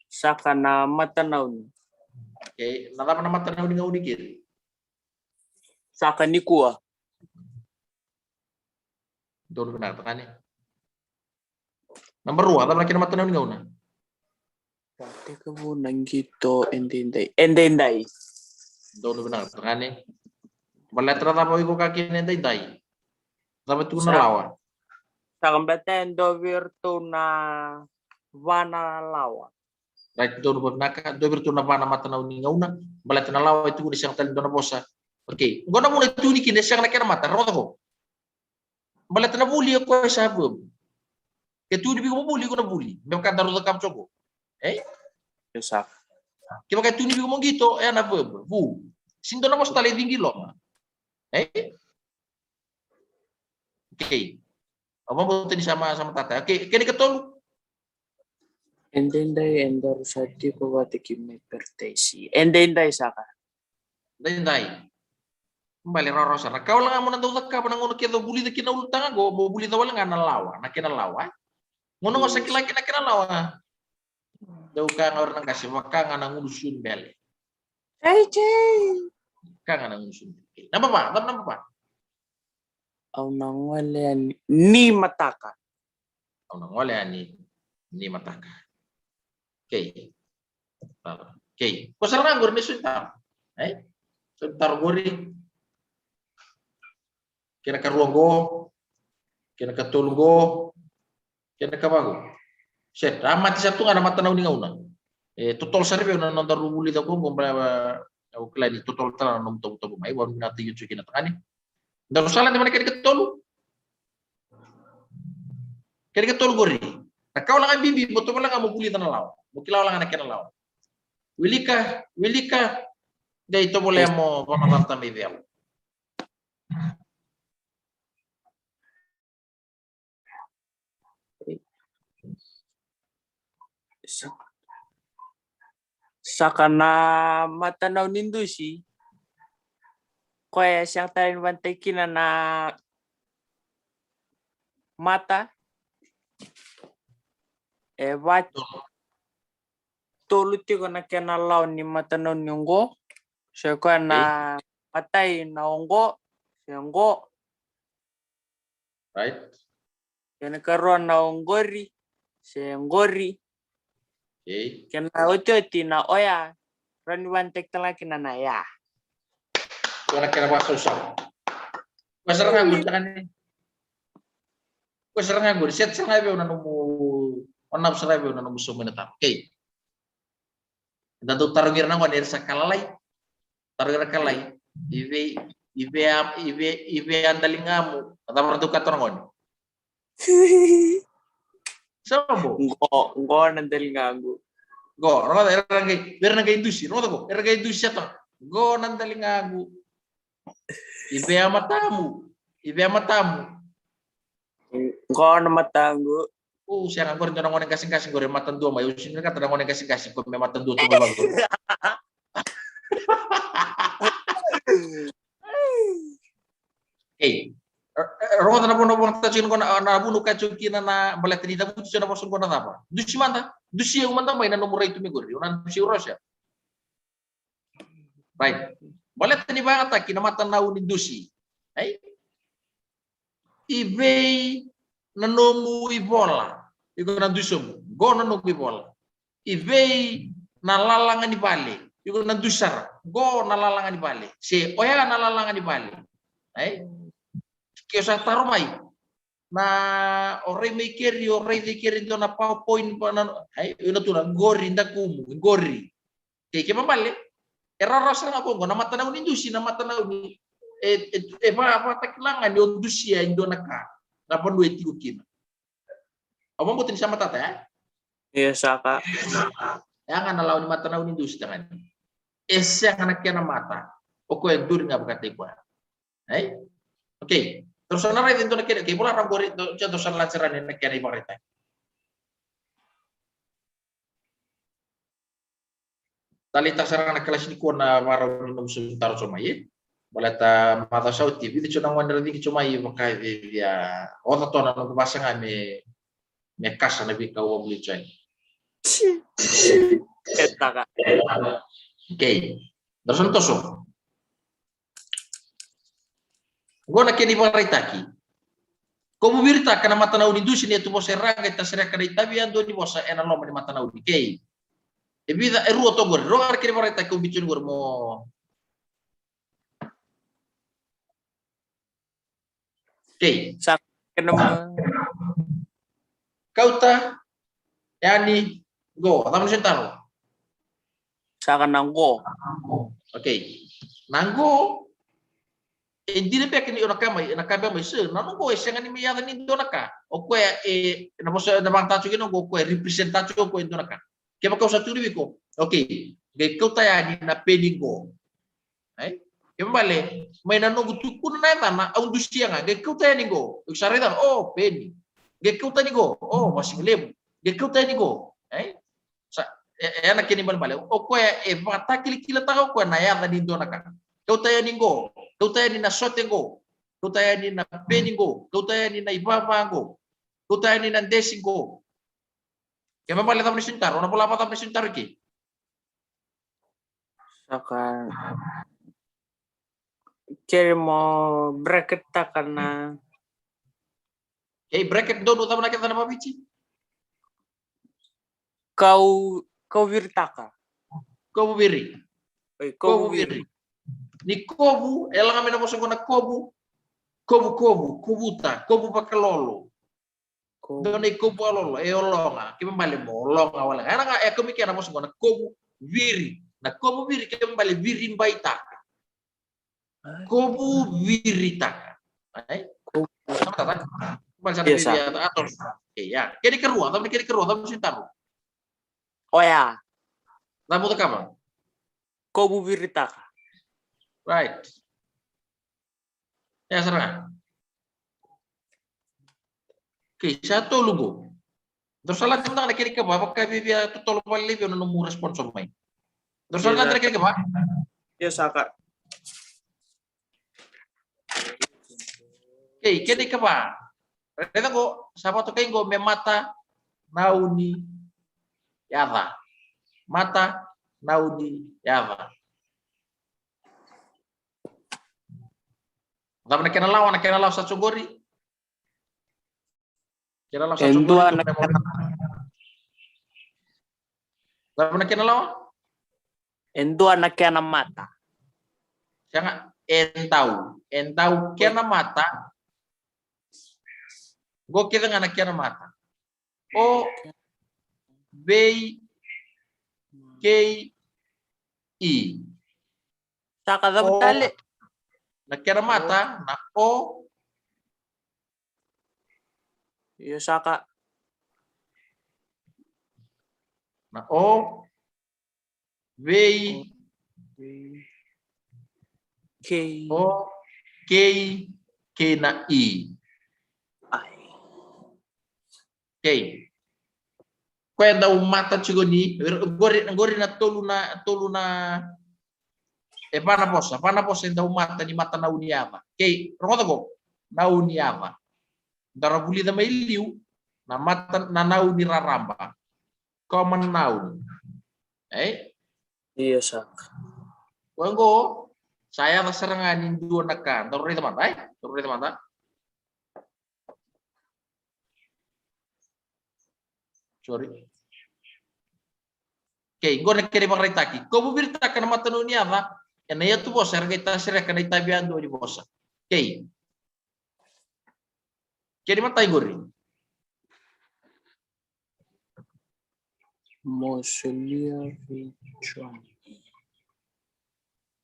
Saka na matanaw. Okay. Dapat na matanaw ni ngaw ni kiri. Saka ni kuwa. Doon benar takanya. Number 2, dapat na kaya matanaw ni ngaw na. Teka muna gitu, endenday. Doon benar takanya. Baletra dapat ko kaki endenday. Dapat ko na lawa. Sa kambeten do virtu na vana lawa. Right, doon benar do virtu na vana matanaw ni ngaw na. Baletra na lawa itu ko siyang talin doon na bosa. Okay. Ngona muna tuni kini siyang na kaya mata. Rota ko. Baletra na buli ako sa verb. Ketu di bigo buli ko na buli. May kadaro da kamcho ko. Yes, Kaya kaya tuni bigo mo gito, na verb. Bu. Sindo na mo sa tali dingi lo. Okay. Apa mo tani sama tata. Okay, kini katol. Endenday endor sati ko wati kimi pertesi. Endenday Saka. Dai. Kembali rorosa. Kau lang mo nandaw ka pa nanguno kaya buli da kinaulutang go, mo buli da wala nga nalawa, na kinalawa. Ngono nga sa kilaki na kinalawa. Daw ka nga orang kasi waka nga nangulusun bele. Hey, Ka nga nangulusun. Napa pa? Napa pa? Aw nangwalian ni mataka. Aw nangwalian ni mataka. Okay. Okay. Kusal nga guri ni suntar. Suntar guri. Kina karuanggo. Kina katulgo. Kina kabago. Set, mati satu nga na matanaw ni ngauna. Total sarve na nanda rubuli da ko compra o klani total tala nom to mai wan na ti yuki na tangani. Daru salah de mana kedi tolu. Kedi tolu gori. Nakau lang bibi boto lang mo puli tan law. Bukilaw lang na law. Wilika dai to boleh mo pamamanta mi vel. Sakana matanaw nindo si kaya siyang tayo bantakin na mata wat tuluti ko na kinalaw ni matanaw niyonggo siya ko na patay na onggo siyanggo Right? yan nagkaroon na onggori siyangori Okay. kena uti na oya rani bantek talaga kinanaya. Kena baso sa. Masarang ngagod kan ni. Masarang ngagod. Set sa ngabe na numu onap sa ngabe na numu sumenetap. Okay. Datu tarugir na ngon sa kalalay. Tarugir kalay. Ibe andalingamu. Kata berduka ngon. Sabo. Ngo nandalingamu. Go, roda era nga indusi, roda go. Era nga indusi ato. Go nandalingamu. Ibe amatamu. Ngo na matango. Siya nga gorin nang ngon kasing-kasing gorin matan dua mayo. Sino ka tanang ngon kasing-kasing ko may matan dua to bago. Hey. Roda na puno ta chin ko na bunu ka chuki na balat ni tabu chin na posun ko na apa. Dusi manta. Dusi yung manta may na nomor itu mi gori. Unan dusi Russia. Right. Balat ni ba ata kinamatan na unin dusi. Ay. Ibe na nomu ibola. Iko na dusum. Go na nomu ibola. Ibe na lalangan ni bale. Iko na dusar. Go na lalangan ni bale. Si oya na lalangan ni bale. Ay. Kesa tarumai na ore mikiri do na PowerPoint pa na ay ino tu na gori nda kumu gori ke mambale era rasa na ko na matanaw ni indusi na matanaw ni apa takilangan yo indusi ya indo naka na pandu etikukin apa butin sama tata ya Iya saka yang ana law ni matanaw ni indusi tangan esa anak na mata oko e dur nga bakate ko ay okay. Terus nara itu nak kira pula orang gori contoh lancaran ini kira ibaratnya. Tali tasarang nak kelas ni kona maro minum sebentar cuma ye. Balata mata sauti itu cuma wonder di cuma ye maka dia otak tona nak pasangan me kasa nabi kau beli coy. Eta ka. Okay. Terus nonton Go na kini baritaki. Como virta kana matanaw ni dusi ni tu bosa raga ta sera kada itabi ando ni bosa ena loma ni matanaw ni kei. E vida e ruo to gor rogar kini baritaki o bichun gor mo. Kei. Sak kenemu Kauta yani go tamu sentaro. saka nanggo. Okay. Nanggo Indire pe kini onaka mai se na no go esenga ni miya ni donaka o ko na bosa na bang tachu kino go ko representatu ko donaka ke ba ko sa turi ko okay ge ko ta ya ni na peningo ai ke bale mai na no gutu kun na na au dusia nga ge ko ta ni go usare da oh peni ge ko ta ni go oh masih lebu ge ko ta ni go ai sa na kini bale o ko ba ta kila ta ko na ya ni donaka kau tanya ningo, kau tanya ni na sotengo, kau tanya ni na peningo, kau tanya ni na ibabango, kau tanya ni na desingo. Kaya mapala tayo ni Sintaro, na pula pa tayo ni Sintaro ki. Saka kiri mo bracket ta kana Bracket doon, utama na kita na pabici. kau virta ka. Kau bubiri. Kau bubiri. Ni kobu, elang kami na mo na kobu, kobuta, kobu pakalolo. Doon ikubo lolo olonga kembali molonga wala ana nga ekomike na mos ngona kobu viri na kobu viri kembali viri baita kobu viri taka ay sama tata bahasa Biasa. Biblia atau ya kini keruah tapi sintaru Oh ya, tamu tekama kobu viritaka. right ya serang oke satu lugu terus salah teman nak kiri ke bawah pakai Biblia tu tolong balik biar nemu respon somai terus salah kiri ke bawah Biasa kak. oke kiri ke bawah Reda ko sapato kayo go may mata nauni yava. Mata nauni yava. Dapat nak kenalaw sa sugori. Kenalaw sa Endo sugori. anak Dapat nak kenalaw? Endo anak kena mata. Siya entau kena mata. Go kita nga nakya na mata. O B K E. Saka dapat tali. Nakya na mata na O Iya saka. na O B K. O K K na E. Ay. Okay. Kwenda umata chigoni gori na tolu na pana posa enda umata ni mata na uniava. Okay, roda go na uniava. Dara buli da mailiu na mata na uni raramba. Common noun. Iya saka. Wanggo saya serangan dua nakan. Taruh teman, taruh teman. Sorry. Okay, go na kiri pangritaki. Como virta ka na matano niya ba? Yan na yato boss, kita sira ka na itabihan do ni boss. Okay. Kiri matay gori. Moselia Vichon.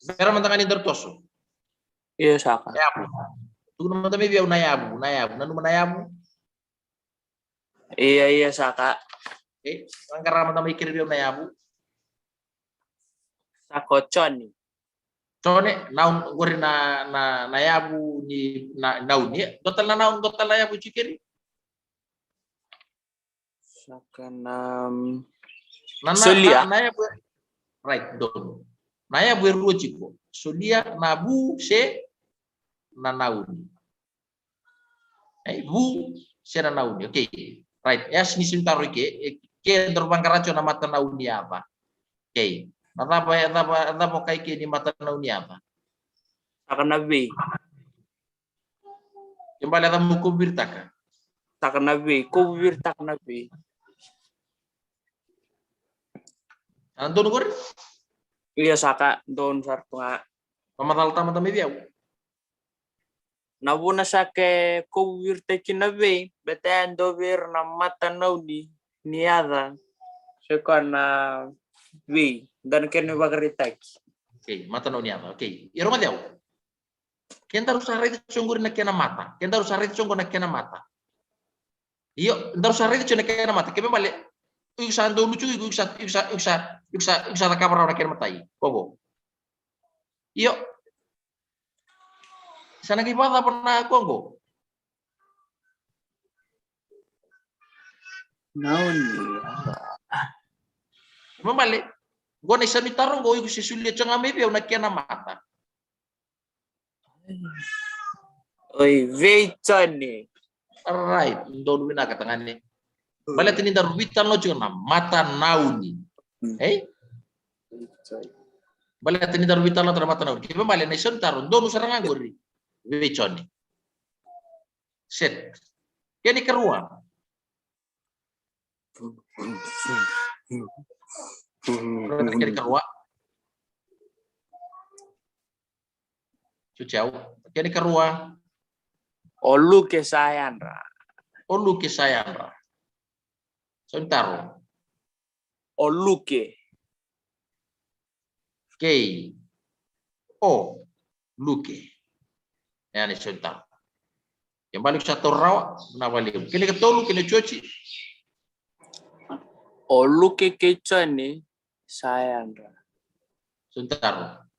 Pero mantangan ni Dortoso. Iya saka. Nayabu. Tugu naman kami biyaw nayabu. Nanu manayabu. Iya saka. Okay. Ang karaman na may kiri biyaw nayabu. Sakocon. Cone naun gori na nayabu ni naun ni. Total na naun total nayabu cikiri. Saka Solia. Nayabu. Right, don. Nayabu ruo ciko. Solia nabu se na naun. Bu se na naun. Okay. Right. Ya sini sintaru ke terbang karacho na mata naun ni apa. Okay. Napa kay kini mata naun ni apa. Saka nabi. Kembali ada muku birtaka. Saka nabi. Kubir tak nabi. Anton gor. Iya saka don sartunga. Pamatal tama tama biaw. Nabuna sa ke kubir taki nabi. Beten dobir na mata naudi. Niada. Saka na bi. Dan kene bagaritaki. Okay, mata naun ni apa. Okay. Iro madiaw. Kenta rusare chungur na kena mata. Kenta rusare chungur na kena mata. Iyo, ndar rusare chungur na kena mata. Kebe balik. Iksa ando lucu iksa ta kamera na kena matai. Kogo. Iyo. Sana kibata pernah Kongo. Naon Membalik. Gua na isang itarong go yung sisulit siya nga may biyaw na kena mata. Oi, Vichon ni. Right, ndon wina katangan ni. Balik ini dar witan lo juga na mata nauni. Balik ini dar witan lo ter mata nauni. Kiba balik na isang itarong ndon usarang agori. Vichon ni. Set. Kini keruang. Kini keruang. Cuciau. Kini keruang. Olu ke sayan ra. Oluke sayandra. Sontaro. Oluke. Kei. O. Luke. Yani sontaro. Yang balik satu rawa na balik. Kini ketolu kini cuci. Oluke kechani sayandra. Sontaro.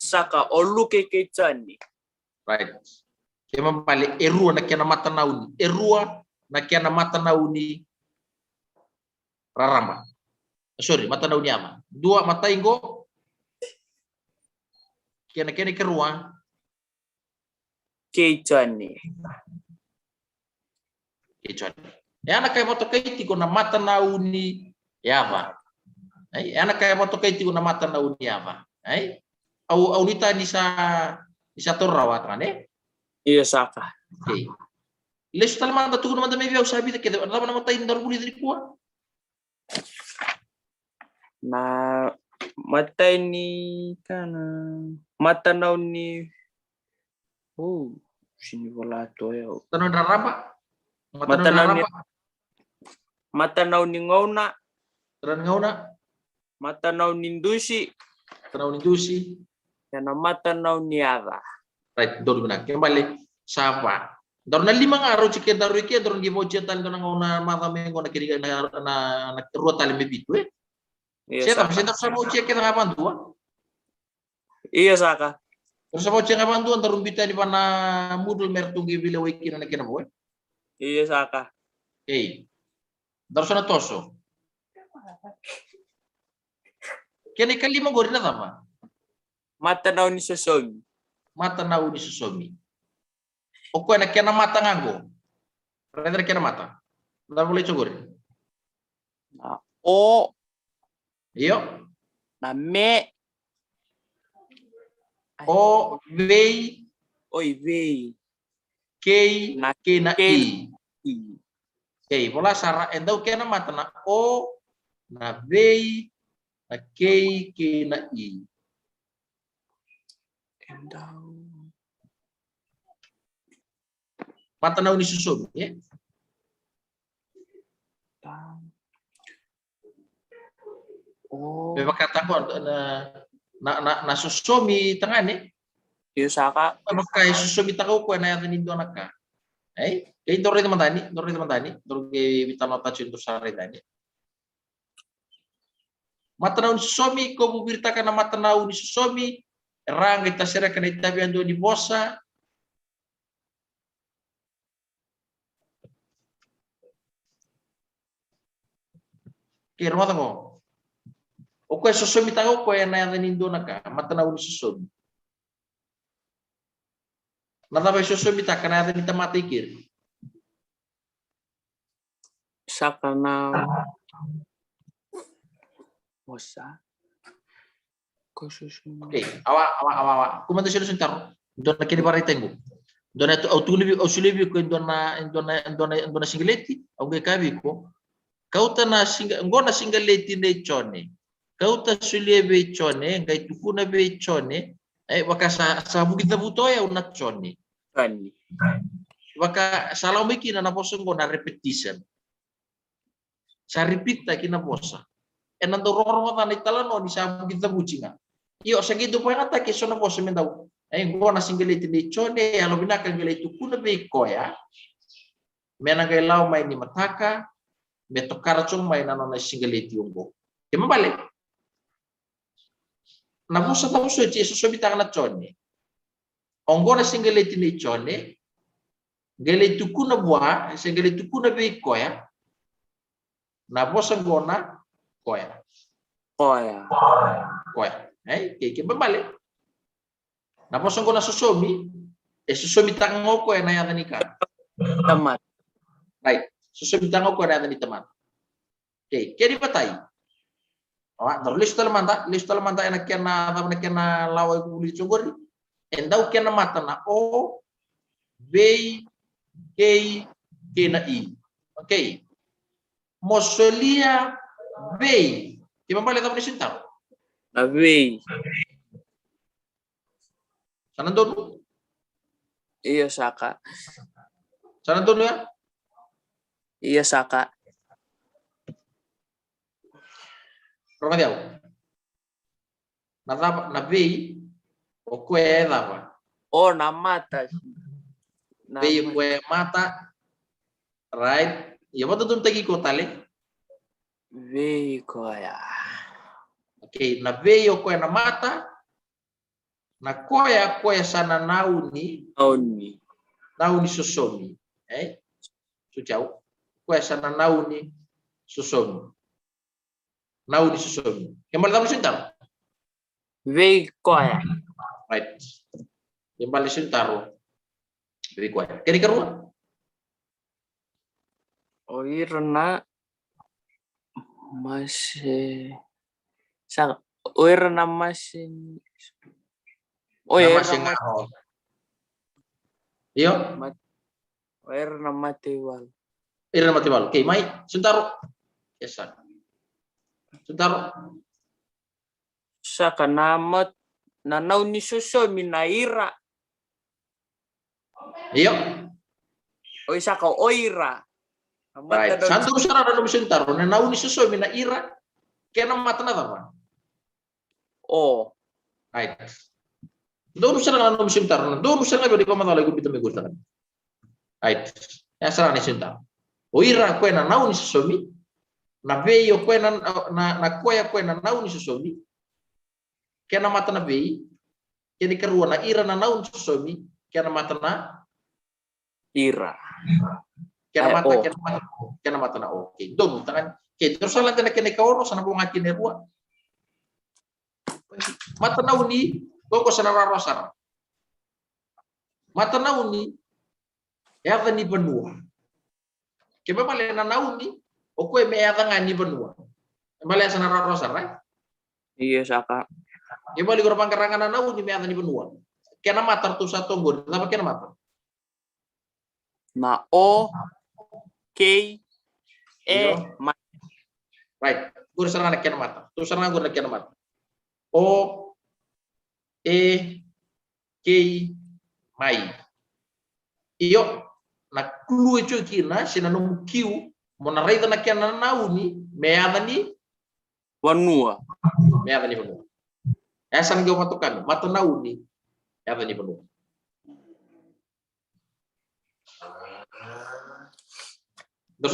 Saka oluke kechani. Right. Kema balik erua na kena mata nauni. Erua na kena mata nauni rarama. Sorry, mata nauni ama. Dua mata ingo kena kerua Kechani. kechani. Yana kaya moto kaiti ko na mata nauni yava. Ai yana kaya moto kaiti ko na mata nauni yava. Ai au nita ni sa torrawat kan Iya saka. Okay. Lesu talmanda tu manda mevi au sabi ke da na mata indar buli dari kuah. Na mata ini kana mata nauni. Oh, sini wala to ya. Tanon rarapa. Mata nauni. Mata nauni ngona. Tanon ngauna. Mata nauni ndusi. Tanon indusi. Yana mata nauni ada. Right, dor benar. Kembali sapa. Dorna 5 araw chike daru ke dorna di moja tal dorna ngona mata me ngona kiri na ruwa tal me bitu Iya Siapa saka. sih sama ucia kita ngapan tua? Iya saka. Terus sama ucia ngapan tua antar rumbita di mana mudul mertungi bila wikin na kena boy. Iya saka. Terus na toso. Kini kalima gorila apa? Mata nauni sosomi. Mata nauni susomi. Oko na kena mata nganggo. Renda kena mata. Ntar boleh cogor. O Iyo. na me. O vei Oi vei. kei Na kena kei. i. Bola sara endau kena mata na o na vei na kei kena i. Endau. Mata nauni susomi ya. Oh. Beba kata ko na susomi tanga ni. Iya saka. Makai susomi tanga ko na yatin indo naka. Kay dor teman tani, dor ke bitano ta cintu sare tani. Mata nauni susomi ko bubirta kana mata nauni susomi rang kita sera kana itabi ando di bosa. Ke rumah ko. O ko susomi tanga ko na yatin indo naka, mata nauni susomi. Nata ba susomi ta kana yatin itamati kir. Saka na bosa. Khusus. Oke, awa. Kumanda sila sentar. Dona kini pare tengu. Dona tu au sulebi ko dona singleti au ke kabi ko. Kauta na singa ngona singleti ne chone. Kauta sulebi chone ngai tukuna be chone. Waka sa bukita butoya una chone. Kani. Waka salau miki na poso ngona repetition. Sa repeat ta kina posa. Enanto roro mata ni talano ni sa bukita bucinga. Io segitu poi kata che sono posso mi dau ngona singeleti di chone alo binaka ngeletu kuna be koya mena ngai lau mai ni mataka me tokara chung mai nano na singeleti ungo kema bale na busa ta busa ci so bitaka na chone ongona singeleti ni chone ngeletu kuna bua singeleti kuna be koya na bosa ngona koya Ke bambale. Na poso ko na susomi, susomi tango ko na yata ni ka. Tamat. Right. Susomi tango ko na yata ni tamat. Kedi patay. Awa, listo lamanta ena kena laway ko uli chugor. Endau kena mata na o vei kei kena i. Okay. Mosolia vei. Di bambale ta ni sintao. Na vei. Sanandun? Iya saka. Sanandun ya? Iya Saka. Roma dia. Na vei o kue dava. Oh na mata. Na Vei o mata. kue mata. Right? Ya betul tuh tegi kota le. Vei koya. Okay, na vei o kue na mata. Na koya sana nauni susomi. Sujau. Koya sana nauni susomi. Nauni susomi. Kembali tamu sintaro. Vei koya. Right. Kembali sintaro. Vei koya. Kini kerua. Oh irna masih Saka. Oh irna masih. Oh Nama irna masih. singaho. Iyo. Oh irna matiwal. Ira mati balu. Okay, mai sintaro. Yes, sir. Sintaro. Saka namat na nauni susomi na ira. Iyo. O saka oira. Right. Santo usara na dum sintaro na nauni suso mina ira. Kena mata na tama. Oh. Right. Do usara na dum sintaro. Do usara na di komanda lagi bitu me gurta. Right. Ya sara ni sintaro. O ira ko na nauni suso mi. Na veio ko na koya ko na nauni suso mi. Kena mata na vei. Keni kerua na ira na nauni suso mi. Kena mata na Ira. Kena mata na oke. Dono tangan. Ke terus salah tena kene kaoro sana bunga kene rua. Mata na uni koko sana rarosara. Mata na uni ya ni benua. Ke ba male na uni o ko me ya ngani benua. Male sana rarosara, right? Iya Saka. Ke bali gor pangkarangan na uni me ya ni benua. Kena mata tu satu gor, apa kena mata? Na o K E ma. Right. Gor sana na kena mata. Tu sana gor na kena mata. O E K mai. Iyo na clue cho kina sina num kiu mona raida na kena nauni meada ni Wanua. meada ni benua. Esan go matukan mata nauni meada ni benua. Dos.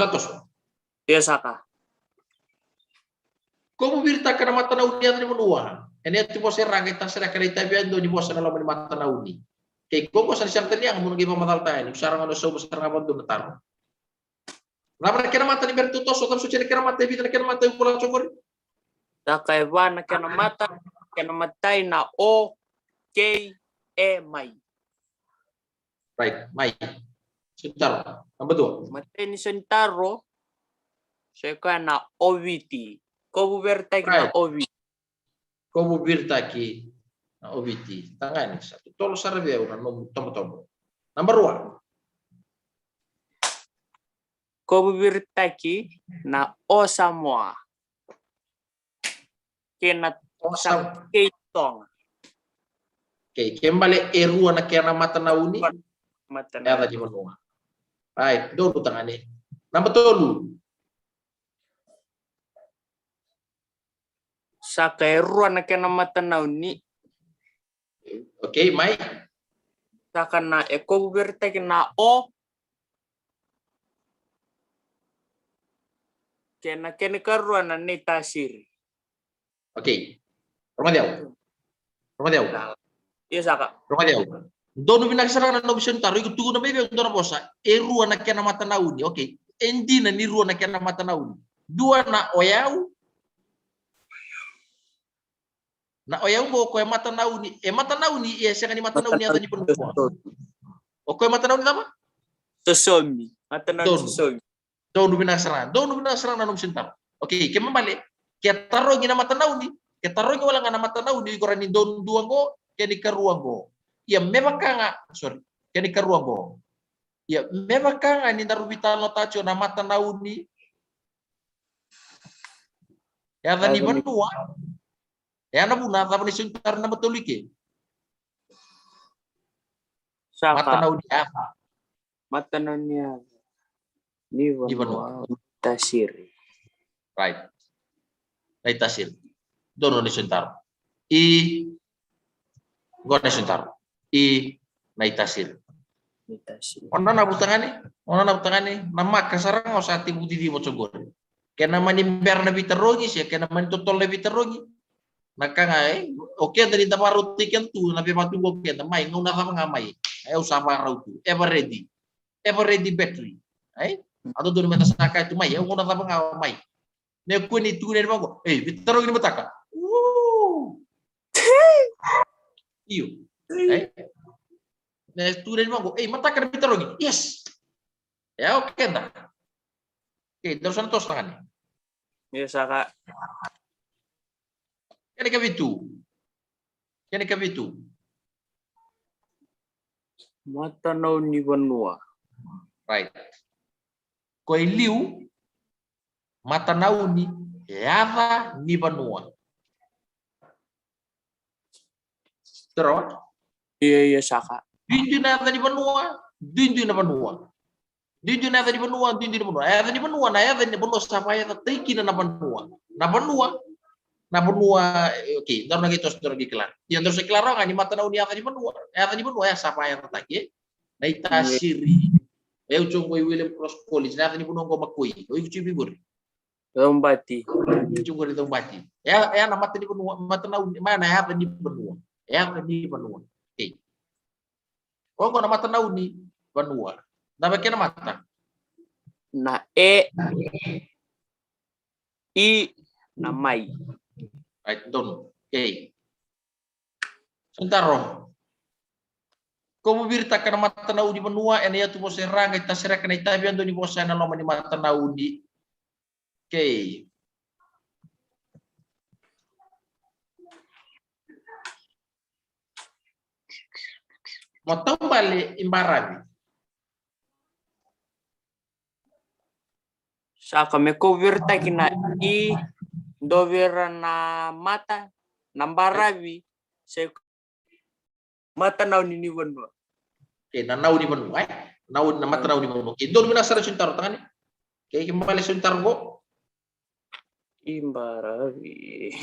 Iya Saka. Como virta kana mata nauni meada ni benua. Ene tu bose raga ta sera kala ta biando ni bosa na lo mata nauni. Kay koko sa siyang tanyang mo ngi pamatal tayo. Usara nga so bosa nga bondo na taro. Labra kena mata ni bertutos o tam so kena mata evita kena mata pula chokori. Saka eva na kena matai na o K E mai. Right, mai. Sebentar. Number 2. Matai ni sentaro. Seka na oviti. Kobu bertek na Right. oviti. Como virta aqui na OVT. Tangan satu. Tolo sarabia una tomo. Number 1. Kobu bertaki na o Samoa. Kena sa keitong. Okay, kembali erua na kena mata na uni. Mata Era di menua. Right, dulu tangan ni. Number 2. Sa kairua na kena mata na uni. Okay, mai. Sa kana kobu bertaki na o. Kena karua na netasiri. Okay. Rumah dia. Iya Saka. Rumah dia. Dono binagsara na no vision taro iku tugu na bebe dono bosa. Erua na kena mata na uni. Okay. Endi na ni rua na kena mata na uni. 2 na oyau. Na oyau mo ko mata na uni. Mata na uni siya ni mata na uni ata ni penua. O ko mata na uni tama? Susomi. Mata na susomi. Dono binagsara na no vision taro. Okay, kemambali. Kaya taro gina mata na uni. Kaya wala nga na mata na uni ko ni don duango kaya ni karuango. Ya memang kanga sorry. Kaya ni karuango. Ya memang kanga ni narubita no tacho na mata na uni. Ya ni benua. Ya na buna tama ni suntar na matulike. Saka. Mata na uni apa? Mata na niya. Ni Ni Vanua Tasiri. Right. Naitasir. Dono ni Suntaro. I Gone Suntaro. I Naitasir. Ni Tasiri. Ona na butangani. Nama kasarang o sa ating budi di mo tsugor. Kaya naman imber na bitarogi siya, kaya naman totol na bitarogi. Nakangay, okay, dari tamaru tiken tu, nabi matugo kaya namay, nung nakamay, ay usama raw tu, ever ready battery. Ay, ato doon mata sakay tu may, ay nung nakamay. Ne kuni tu ne mo, bitarogi ni mataka. Iyo. Ay. Ne tu ne mo, mataka na bitarogi. Yes. Ya okay na. Okay, terus santos tangan. Ni saka Kani kabitu. Matanaw ni Vanua. Right. Koi liu matanaw ni yava ni Vanua. Terus Iya saka. Dindu na di Vanua. Dindu na di Vanua. Ayah di Vanua na ayah di Vanua sapa ayah teki na Vanua. Na Vanua, okay, daru lagi terus kelar. Yang terus kelar orang ni matanaw ni ayah di Vanua. Ayah di Vanua ya sapa ayah teki. Na itasiri. Eu chongo William Cross College na ni Vanua ko makui. Oi kuci bibur. Tombati. Chongo di Tombati. Ya na mata di Vanua, matanaw mana ayah di Vanua. Ayah di Vanua. Okay. Kung na matanaw ni Vanua. Dapat kena mata. Na I na Mai. Right, dono. Okay. Sentaro. Como virta kana matanaw di Vanua ena ya tu mo seranga itasira kana itabian do ni bosa na loma ni matanaw di. Okay. Matambale imbarabi. Saka me covirta kina I dovera na mata nambarabi se matanaw ni Vanua. Okay, nanaw di Vanua. Naw na matanaw di Vanua. Okay, doon mo na sa suntaro tangan. Okay, kimbali suntaro go. Imbarabi.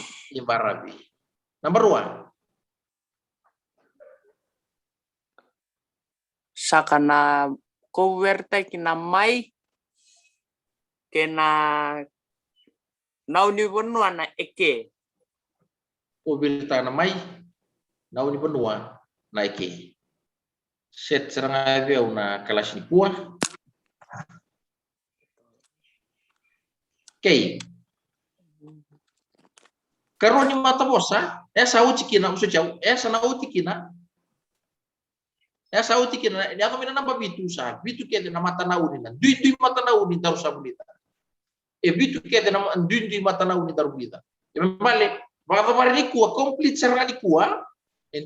Number 1. Saka na covirta kina Mai kena naw ni Vanua na eke. O virta na may naw ni Vanua na iki. Set seranga veo na kelas ni kuah. Okay. Karon ni mata bosa, sau cikina usu jauh, sanau tikina. Sau tikina, ni ato mina namba bitu sa, bitu kete na mata nau ni na. Dui mata nau ni taru sabulita. Bitu kete na dui mata nau ni taru bulita. Male, baka mari ni kuah complete seranga ni kuah,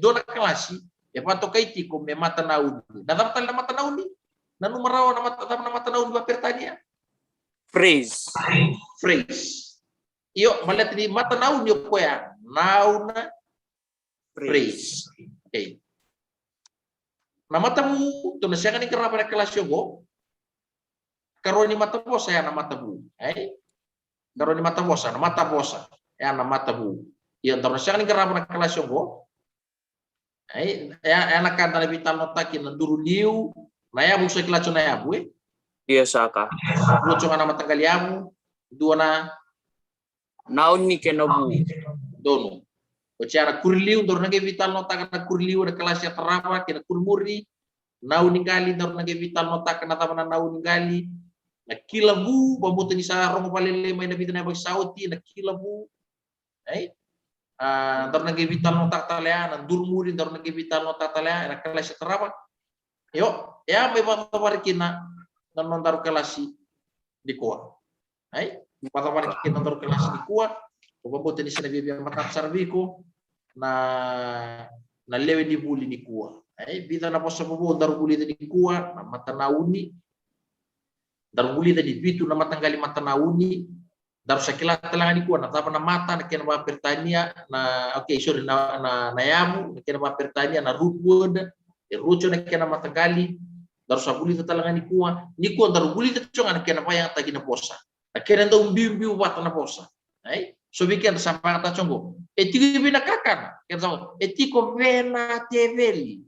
dona kelasi, pato kaiti ko me mata nau ni. Na dapat na mata nau ni. Na numeraw na mata nau ni ba pertania. Phrase. Iyo, malat ni mata nau ni ko ya. Nau na phrase. Okay. Na mata mu, to na siya kaning karapa na kelas yogo. Karon ni mata bosa ya na mata bu. Karon ni mata bosa, ya na mata bu. Iyo, to na siya kaning karapa na kelas yogo. Ya na kanta na vital nota kin duru liu. Na ya bu sa kelas na ya bu. Iya saka. Lucu nga na matanggal yamu. Dua na Naw ni kenabu. dono. O cara kurliu dor nage vital nota kana kurliu na kelas ya terapa kena kurmuri. Nau ningali dor nage vital nota kana tamana nau ningali. Na kilabu babuta ni sa rongo palele may na vital na sauti na kilabu. Dor nage vital nota talea na durmuri dor nage vital nota talea na kelas ya terapa. Yo, ya may kina non taruh kelas di kuah. Patapari kita taruh kelas di kuah. Babuta ni sa nabibigyan matap sarviko na lewe di buli ni kuah. Bita na po sa bubu daru buli di kuah na matanauni. Daru buli di bitu na matanggali matanauni. Daru sa kilat lang di kuah na tapa na mata na kena ba pertania na na yamu na kena ba pertania na rootwood. Rucho na kena matanggali daru sabuli tatalanga ni kuwa daru buli taconga na kena payang tagi na posa kena ndo mbiu wat na posa ai so bikin sampai kata congo etiko binakakan kena etiko vena teveli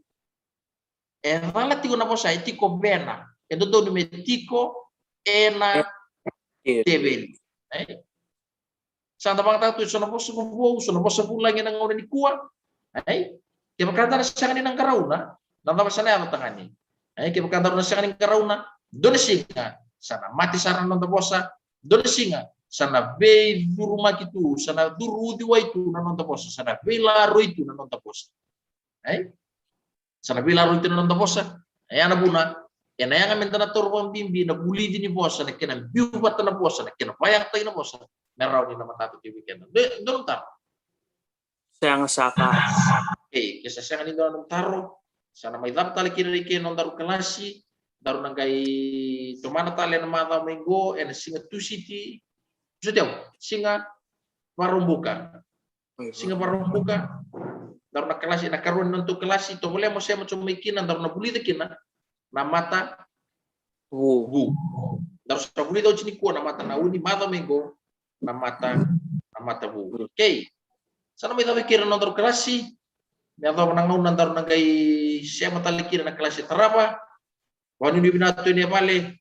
vala tiko na posa etiko vena endo do metiko ena teveli ai santa bangta tu sono posa pulang yang ngone ni kuwa ai ke bakata sangani nang karauna nanda masana ya tangani ai ke bakata na sangani karauna dole singa sana mati sarana nanda posa dole singa sana be duruma kitu sana duru diwa itu na nanda posa sana bela ro itu na nanda posa ai sana bela ro itu na nanda posa ai ana buna ena yang mentana torban bimbi na buli di ni posa na kena biu batana posa na kena payang tay na posa merau ni nama tatu di weekend don tar Sayang saka. kesa sangan indo non taro sana mai dap tali kiri ke non daru kelasi daru nangai tomana tali na mata minggo en singa tu city sudah singa parumbuka daru na kelasi na karun non tu kelasi to boleh mo saya macam mikina daru na buli dekina na mata bu daru sa buli do chini ko na mata na uni mata minggo na mata bu okay sana mai daw kira non daru kelasi ya tahu menang nandaru nagai siapa tali kira na kelasi terapa wanu di binato ini pale